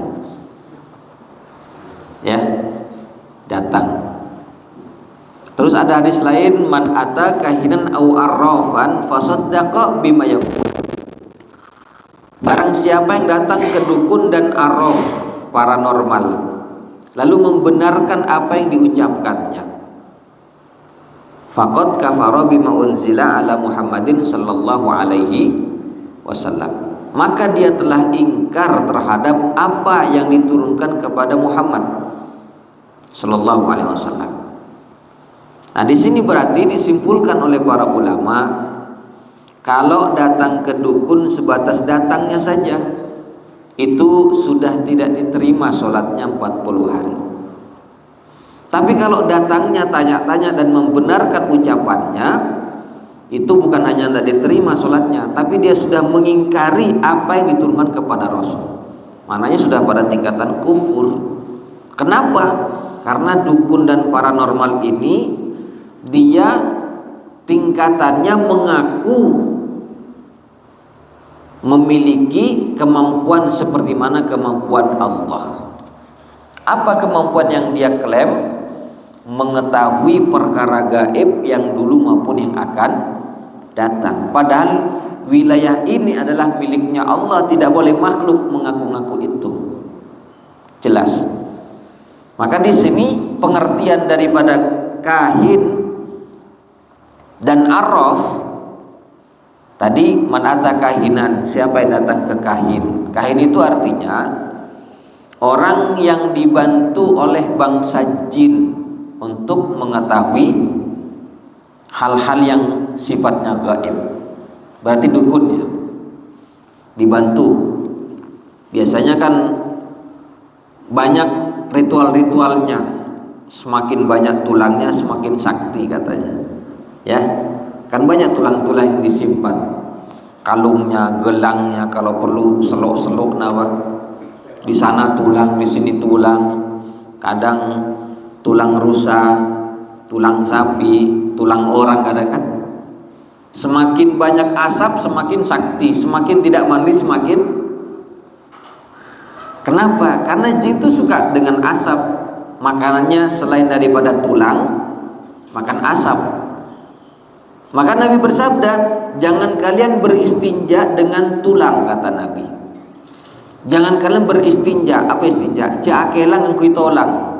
ya, datang. Terus ada hadis lain, man ata kahinan au arrafan fasaddaqa bima yaqul. Barang siapa yang datang ke dukun dan arraf, paranormal, lalu membenarkan apa yang diucapkannya, faqad kafara bima unzila ala Muhammadin sallallahu alaihi wasallam, maka dia telah ingkar terhadap apa yang diturunkan kepada Muhammad sallallahu alaihi wasallam. Nah, di sini berarti disimpulkan oleh para ulama, kalau datang ke dukun sebatas datangnya saja, itu sudah tidak diterima sholatnya 40 hari. Tapi kalau datangnya tanya-tanya dan membenarkan ucapannya, itu bukan hanya tidak diterima sholatnya, tapi dia sudah mengingkari apa yang diturunkan kepada Rasul. Maknanya sudah pada tingkatan kufur. Kenapa? Karena dukun dan paranormal ini dia tingkatannya mengaku memiliki kemampuan seperti mana kemampuan Allah. Apa kemampuan yang dia klaim? Mengetahui perkara gaib yang dulu maupun yang akan datang. Padahal wilayah ini adalah miliknya Allah, tidak boleh makhluk mengaku-ngaku itu. Jelas. Maka di sini pengertian daripada kahin dan arraf tadi, manata kahinan, siapa yang datang ke kahin? Kahin itu artinya orang yang dibantu oleh bangsa jin untuk mengetahui hal-hal yang sifatnya gaib. Berarti dukun ya, dibantu. Biasanya kan banyak ritual-ritualnya, semakin banyak tulangnya semakin sakti katanya. Ya, kan banyak tulang-tulang yang disimpan, kalungnya, gelangnya, kalau perlu selok-selok nawa. Di sana tulang, di sini tulang, kadang tulang rusa, tulang sapi, tulang orang kadang kan. Semakin banyak asap semakin sakti, semakin tidak mandi semakin. Kenapa? Karena jin itu suka dengan asap. Makanannya selain daripada tulang, makan asap. Maka Nabi bersabda, jangan kalian beristinja dengan tulang, kata Nabi. Jangan kalian beristinja. Apa istinja? Caakelang ngkui tolang.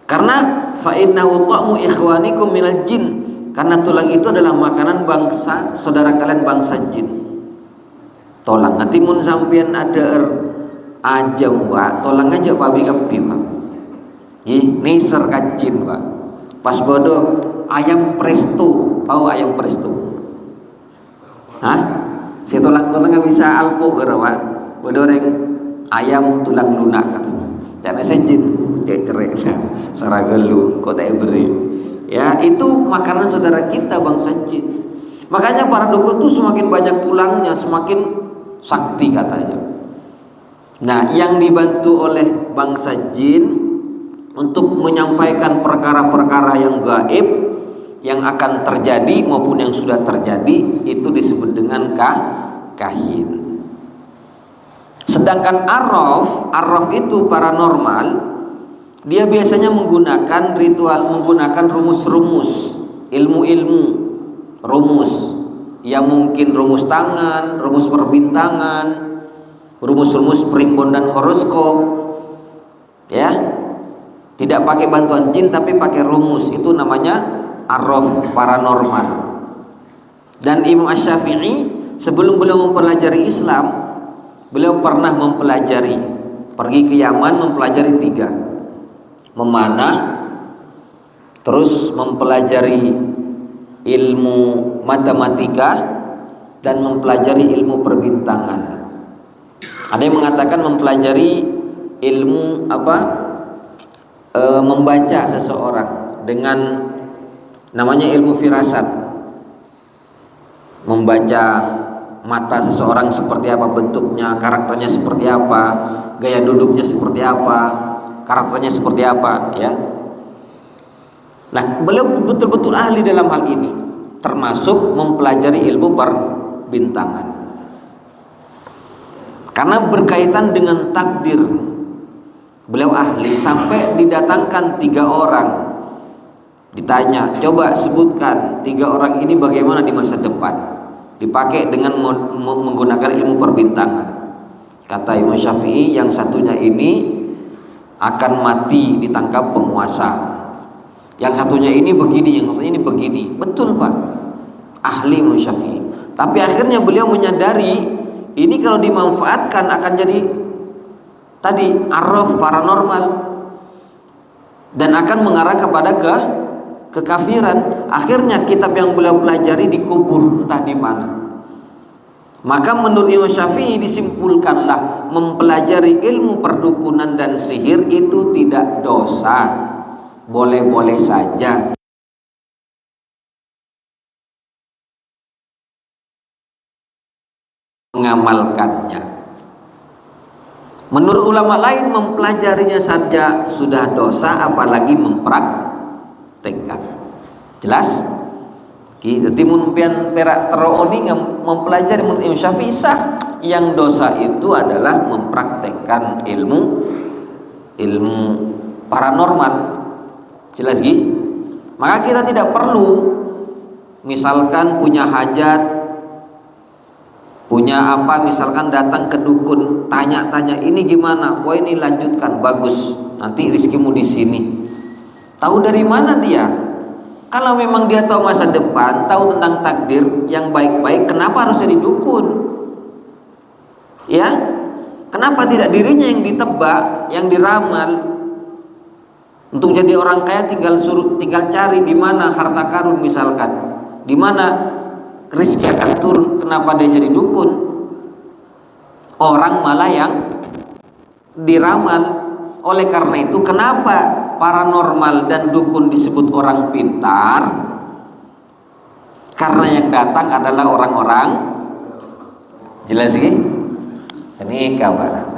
Karena fa innahu ta'mu ikhwanikum minal jin. Karena tulang itu adalah makanan bangsa saudara kalian bangsa jin. Tolang. Nanti mun sampean ada aja Pak, tolang aja babi kepi Pak. Niser kacin Pak. Pas bodoh ayam presto, tahu ayam presto? Hah? Si tulang-tulang nggak bisa alpo Pak. Bodoh reng ayam tulang lunak katanya. Jangan sejin, cecerek, saragelu, kota beri. Ya, itu makanan saudara kita bangsa jin. Makanya para dukun tuh semakin banyak tulangnya, semakin sakti katanya. Nah, yang dibantu oleh bangsa jin untuk menyampaikan perkara-perkara yang gaib yang akan terjadi maupun yang sudah terjadi, itu disebut dengan kahin. Sedangkan arraf itu paranormal, dia biasanya menggunakan ritual, menggunakan rumus-rumus, ilmu-ilmu, rumus yang mungkin rumus tangan, rumus perbintangan, rumus-rumus primbon dan horoskop. Ya. Tidak pakai bantuan jin tapi pakai rumus, itu namanya arraf paranormal. Dan Imam Asy-Syafi'i sebelum beliau mempelajari Islam, beliau pernah mempelajari, pergi ke Yaman mempelajari 3, memanah, terus mempelajari ilmu matematika dan mempelajari ilmu perbintangan. Ada yang mengatakan mempelajari ilmu membaca seseorang dengan namanya ilmu firasat, membaca mata seseorang seperti apa bentuknya, karakternya seperti apa, gaya duduknya seperti apa, karakternya seperti apa, ya. Nah, beliau betul-betul ahli dalam hal ini, termasuk mempelajari ilmu perbintangan. Karena berkaitan dengan takdir, beliau ahli, sampai didatangkan 3 orang, ditanya, coba sebutkan 3 orang ini bagaimana di masa depan, dipakai dengan menggunakan ilmu perbintangan. Kata Imam Syafi'i, yang satunya ini akan mati ditangkap penguasa, yang satunya ini begini, yang satunya ini begini. Betul Pak, ahli Imam Syafi'i. Tapi akhirnya beliau menyadari ini kalau dimanfaatkan akan jadi tadi arraf paranormal dan akan mengarah kepada kekafiran. Akhirnya kitab yang beliau pelajari dikubur entah di mana. Maka menurut Imam Syafi'i disimpulkanlah mempelajari ilmu perdukunan dan sihir itu tidak dosa, boleh-boleh saja. Mengamalkannya. Menurut ulama lain mempelajarinya saja sudah dosa, apalagi mempraktekkan. Jelas? Jadi mumpian perak teroni mempelajari menurut Imam Syafi'i sah. Yang dosa itu adalah mempraktekkan ilmu paranormal. Jelas Gi? Maka kita tidak perlu misalkan punya hajat, punya apa, misalkan datang ke dukun, tanya-tanya ini gimana, wah ini lanjutkan, bagus, nanti rizkimu di sini. Tahu dari mana dia? Kalau memang dia tahu masa depan, tahu tentang takdir yang baik-baik, kenapa harus jadi dukun? Ya, kenapa tidak dirinya yang ditebak, yang diramal? Untuk jadi orang kaya tinggal cari di mana harta karun misalkan, di mana rezeki akan turun. Kenapa dia jadi dukun? Orang malah yang diramal. Oleh karena itu kenapa paranormal dan dukun disebut orang pintar? Karena yang datang adalah orang-orang, jelas sih? Ini kabar.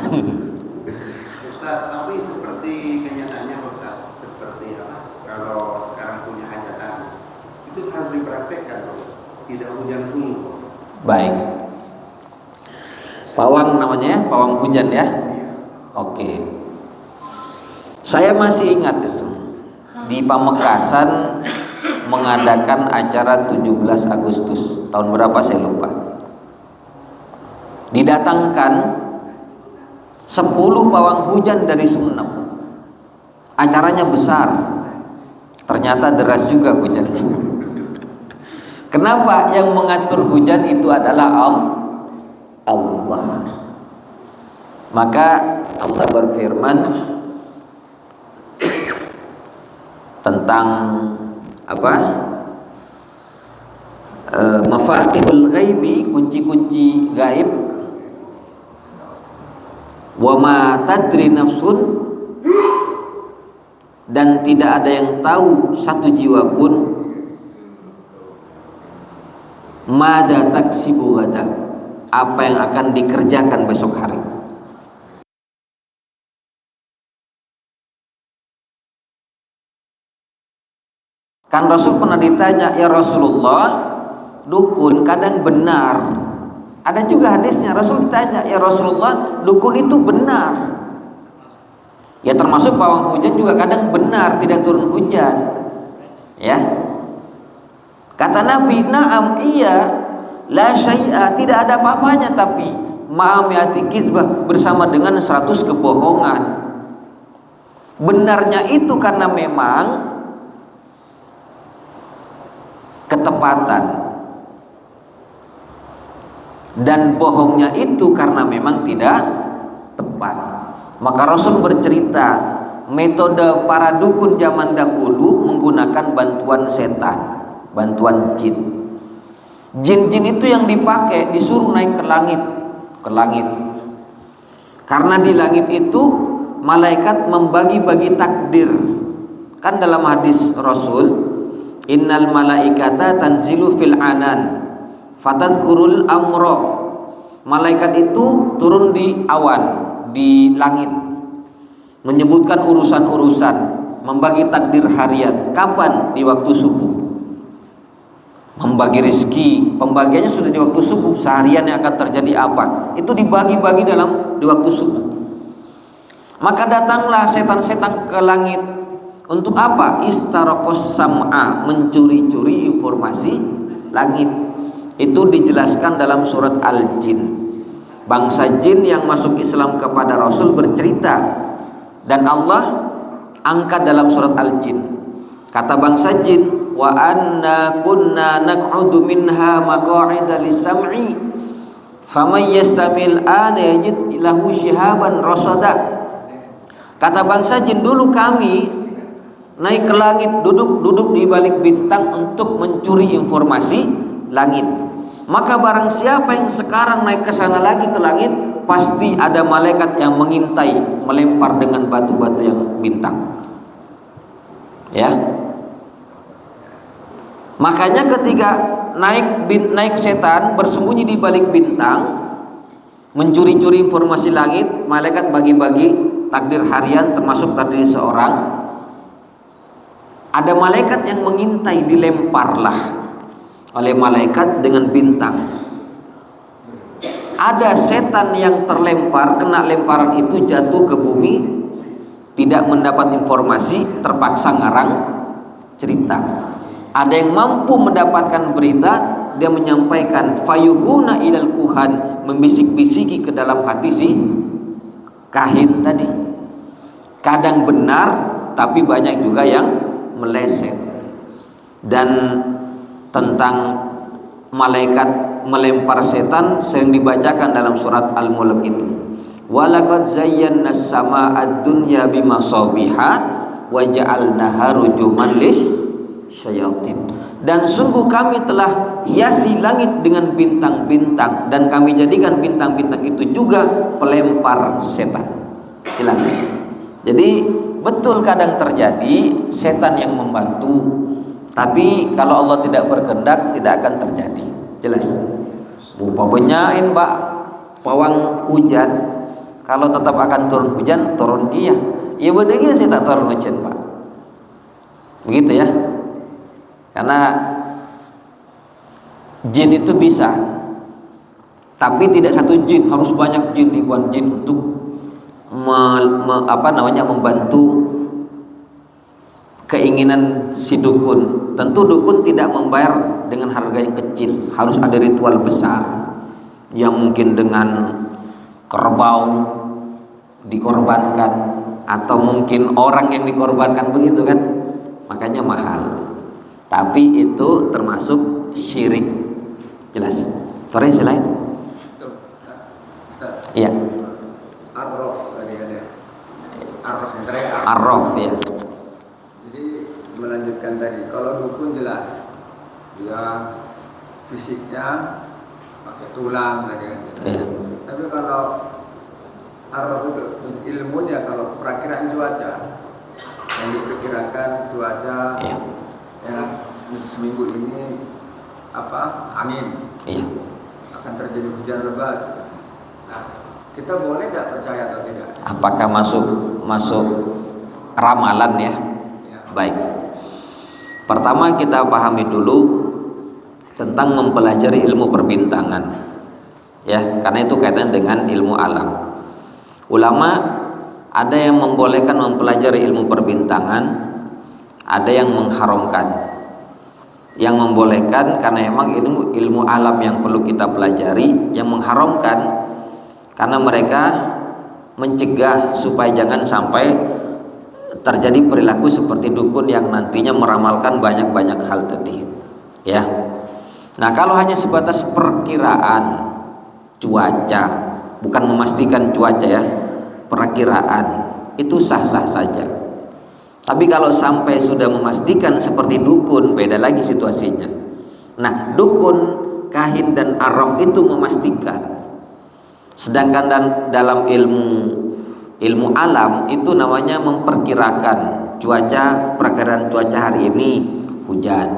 Ustaz, tapi seperti kenyataannya Ustaz, seperti apa? Kalau sekarang punya hajatan, itu harus dipraktekkan, tidak hujan sungguh. Baik. Pawang namanya ya, pawang hujan ya. Oke. Saya masih ingat itu di Pamekasan mengadakan acara 17 Agustus tahun berapa saya lupa. Didatangkan 10 pawang hujan dari Sumeneb. Acaranya besar. Ternyata deras juga hujannya. Kenapa? Yang mengatur hujan itu adalah Allah. Maka Allah berfirman tentang apa? Mafatihul ghaibi, kunci-kunci gaib. Wa ma tadri nafsun, dan tidak ada yang tahu satu jiwa pun mada taksibu ghadan, apa yang akan dikerjakan besok hari. Kan Rasul pernah ditanya, ya Rasulullah, dukun kadang benar. Ada juga hadisnya, Rasul ditanya, ya Rasulullah, dukun itu benar. Ya termasuk pawang hujan juga kadang benar, tidak turun hujan. Ya. Kata Nabi, na'am, iya, la syai'a, tidak ada apa-apanya, tapi ma'amiyati kizbah, bersama dengan 100 kebohongan. Benarnya itu karena memang ketepatan, dan bohongnya itu karena memang tidak tepat. Maka Rasul bercerita metode para dukun zaman dahulu menggunakan bantuan setan, bantuan jin. Jin-jin itu yang dipakai disuruh naik ke langit. Karena di langit itu malaikat membagi-bagi takdir. Kan dalam hadis Rasul, innal malaikata tanzilu fil anan fatadhkurul amro. Malaikat itu turun di awan, di langit, menyebutkan urusan-urusan, membagi takdir harian. Kapan? Di waktu subuh. Membagi rezeki, pembagiannya sudah di waktu subuh. Seharian yang akan terjadi apa, itu dibagi-bagi di waktu subuh. Maka datanglah setan-setan ke langit. Untuk apa? Istaraqos sam'a, mencuri-curi informasi langit. Itu dijelaskan dalam surat Al-Jin. Bangsa jin yang masuk Islam kepada Rasul bercerita, dan Allah angkat dalam surat Al-Jin. Kata bangsa jin, wa anna kunna naq'udu minha maq'ida lis-sam'i faman yastamil ana yajid lahu shihaban rasada. Kata bangsa jin, dulu kami naik ke langit, duduk di balik bintang untuk mencuri informasi langit. Maka barang siapa yang sekarang naik ke sana lagi ke langit, pasti ada malaikat yang mengintai, melempar dengan batu-batu yang bintang. Ya. Makanya ketika naik setan bersembunyi di balik bintang, mencuri-curi informasi langit, malaikat bagi-bagi takdir harian termasuk takdir seorang. Ada malaikat yang mengintai, dilemparlah oleh malaikat dengan bintang. Ada setan yang terlempar, kena lemparan itu jatuh ke bumi, tidak mendapat informasi, terpaksa ngarang cerita. Ada yang mampu mendapatkan berita, dia menyampaikan fayuhuna ilal kuhan, membisik-bisiki ke dalam hati si kahin tadi. Kadang benar, tapi banyak juga yang meleset. Dan tentang malaikat melempar setan sering dibacakan dalam surat Al-Mulk itu. Walaqad zayyana as-samaa'a ad-dunya bimasabiha wa ja'alnaha rujuman lisyayatin. Dan sungguh kami telah hiasi langit dengan bintang-bintang, dan kami jadikan bintang-bintang itu juga pelempar setan. Jelas. Jadi betul kadang terjadi setan yang membantu, tapi kalau Allah tidak berkehendak tidak akan terjadi. Jelas. Umpamanya Mbak pawang hujan, kalau tetap akan turun hujan, turun kia. Ya bener sih tak turun hujan, Pak. Begitu ya. Karena jin itu bisa, tapi tidak satu jin, harus banyak jin, ribuan jin untuk membantu keinginan si dukun. Tentu dukun tidak membayar dengan harga yang kecil, harus ada ritual besar yang mungkin dengan kerbau dikorbankan, atau mungkin orang yang dikorbankan, begitu kan, makanya mahal. Tapi itu termasuk syirik. Jelas. Sorry, selain iya, Ar-Raf tadi ada. Ar-Raf yang terakhir. Ar-Raf ya. Jadi melanjutkan tadi, kalau dukun jelas dia fisiknya pakai tulang tadi kan. Iya. Tapi kalau Ar-Raf itu ilmunya, kalau perakiraan cuaca yang diperkirakan cuaca Iya. ya seminggu ini angin, Iya. akan terjadi hujan lebat. Nah, kita boleh nggak percaya atau tidak? Apakah masuk ramalan ya? Ya. Baik. Pertama kita pahami dulu tentang mempelajari ilmu perbintangan. Ya, karena itu kaitan dengan ilmu alam. Ulama ada yang membolehkan mempelajari ilmu perbintangan, ada yang mengharamkan. Yang membolehkan karena memang ilmu alam yang perlu kita pelajari, yang mengharamkan karena mereka mencegah supaya jangan sampai terjadi perilaku seperti dukun yang nantinya meramalkan banyak-banyak hal tadi. Ya. Nah, kalau hanya sebatas perkiraan cuaca, bukan memastikan cuaca ya, perkiraan, itu sah-sah saja. Tapi kalau sampai sudah memastikan seperti dukun, beda lagi situasinya. Nah, dukun, kahin dan arraf itu memastikan. Sedangkan dalam ilmu alam itu namanya memperkirakan cuaca, perkiraan cuaca hari ini hujan.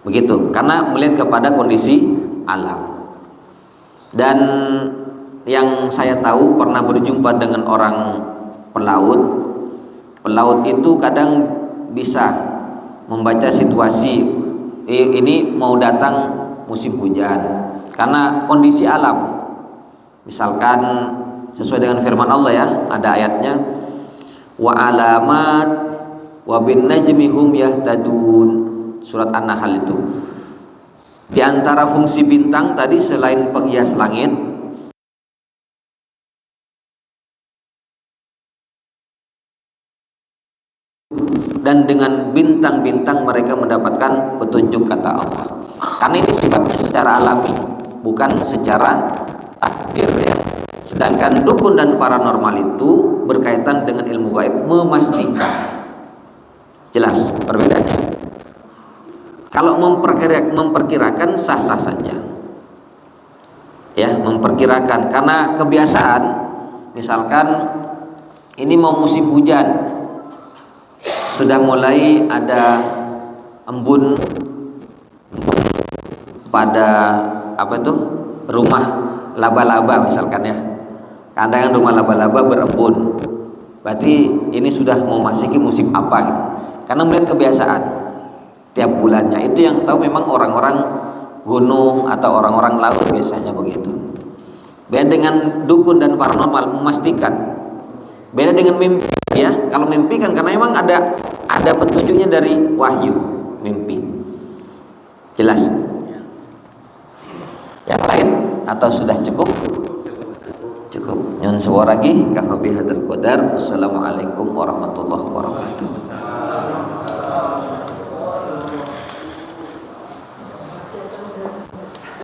Begitu, karena melihat kepada kondisi alam. Dan yang saya tahu pernah berjumpa dengan orang pelaut. Pelaut itu kadang bisa membaca situasi ini mau datang musim hujan karena kondisi alam. Misalkan sesuai dengan firman Allah ya, ada ayatnya wa alamat wa bin najmi hum yahtadun, surat An-Nahl itu. Di antara fungsi bintang tadi selain penghias langit, dan dengan bintang-bintang mereka mendapatkan petunjuk, kata Allah. Karena ini sifatnya secara alami, bukan secara takdir ya. Sedangkan dukun dan paranormal itu berkaitan dengan ilmu gaib, memastikan. Jelas perbedaannya. Kalau memperkirakan sah-sah saja. Ya, memperkirakan karena kebiasaan, misalkan ini mau musim hujan, sudah mulai ada embun pada apa itu rumah laba-laba misalkan ya, kandangan rumah laba-laba berembun, berarti ini sudah mau masuki musim apa gitu. Karena melihat kebiasaan tiap bulannya, itu yang tahu memang orang-orang gunung atau orang-orang laut biasanya begitu. Beda dengan dukun dan paranormal memastikan, beda dengan mimpi ya. Kalau mimpi kan karena memang ada petunjuknya dari wahyu mimpi jelas. Yang lain atau sudah cukup? Cukup. Nyun suwara lagi kafa bihadzal qadar. Wassalamualaikum warahmatullahi wabarakatuh.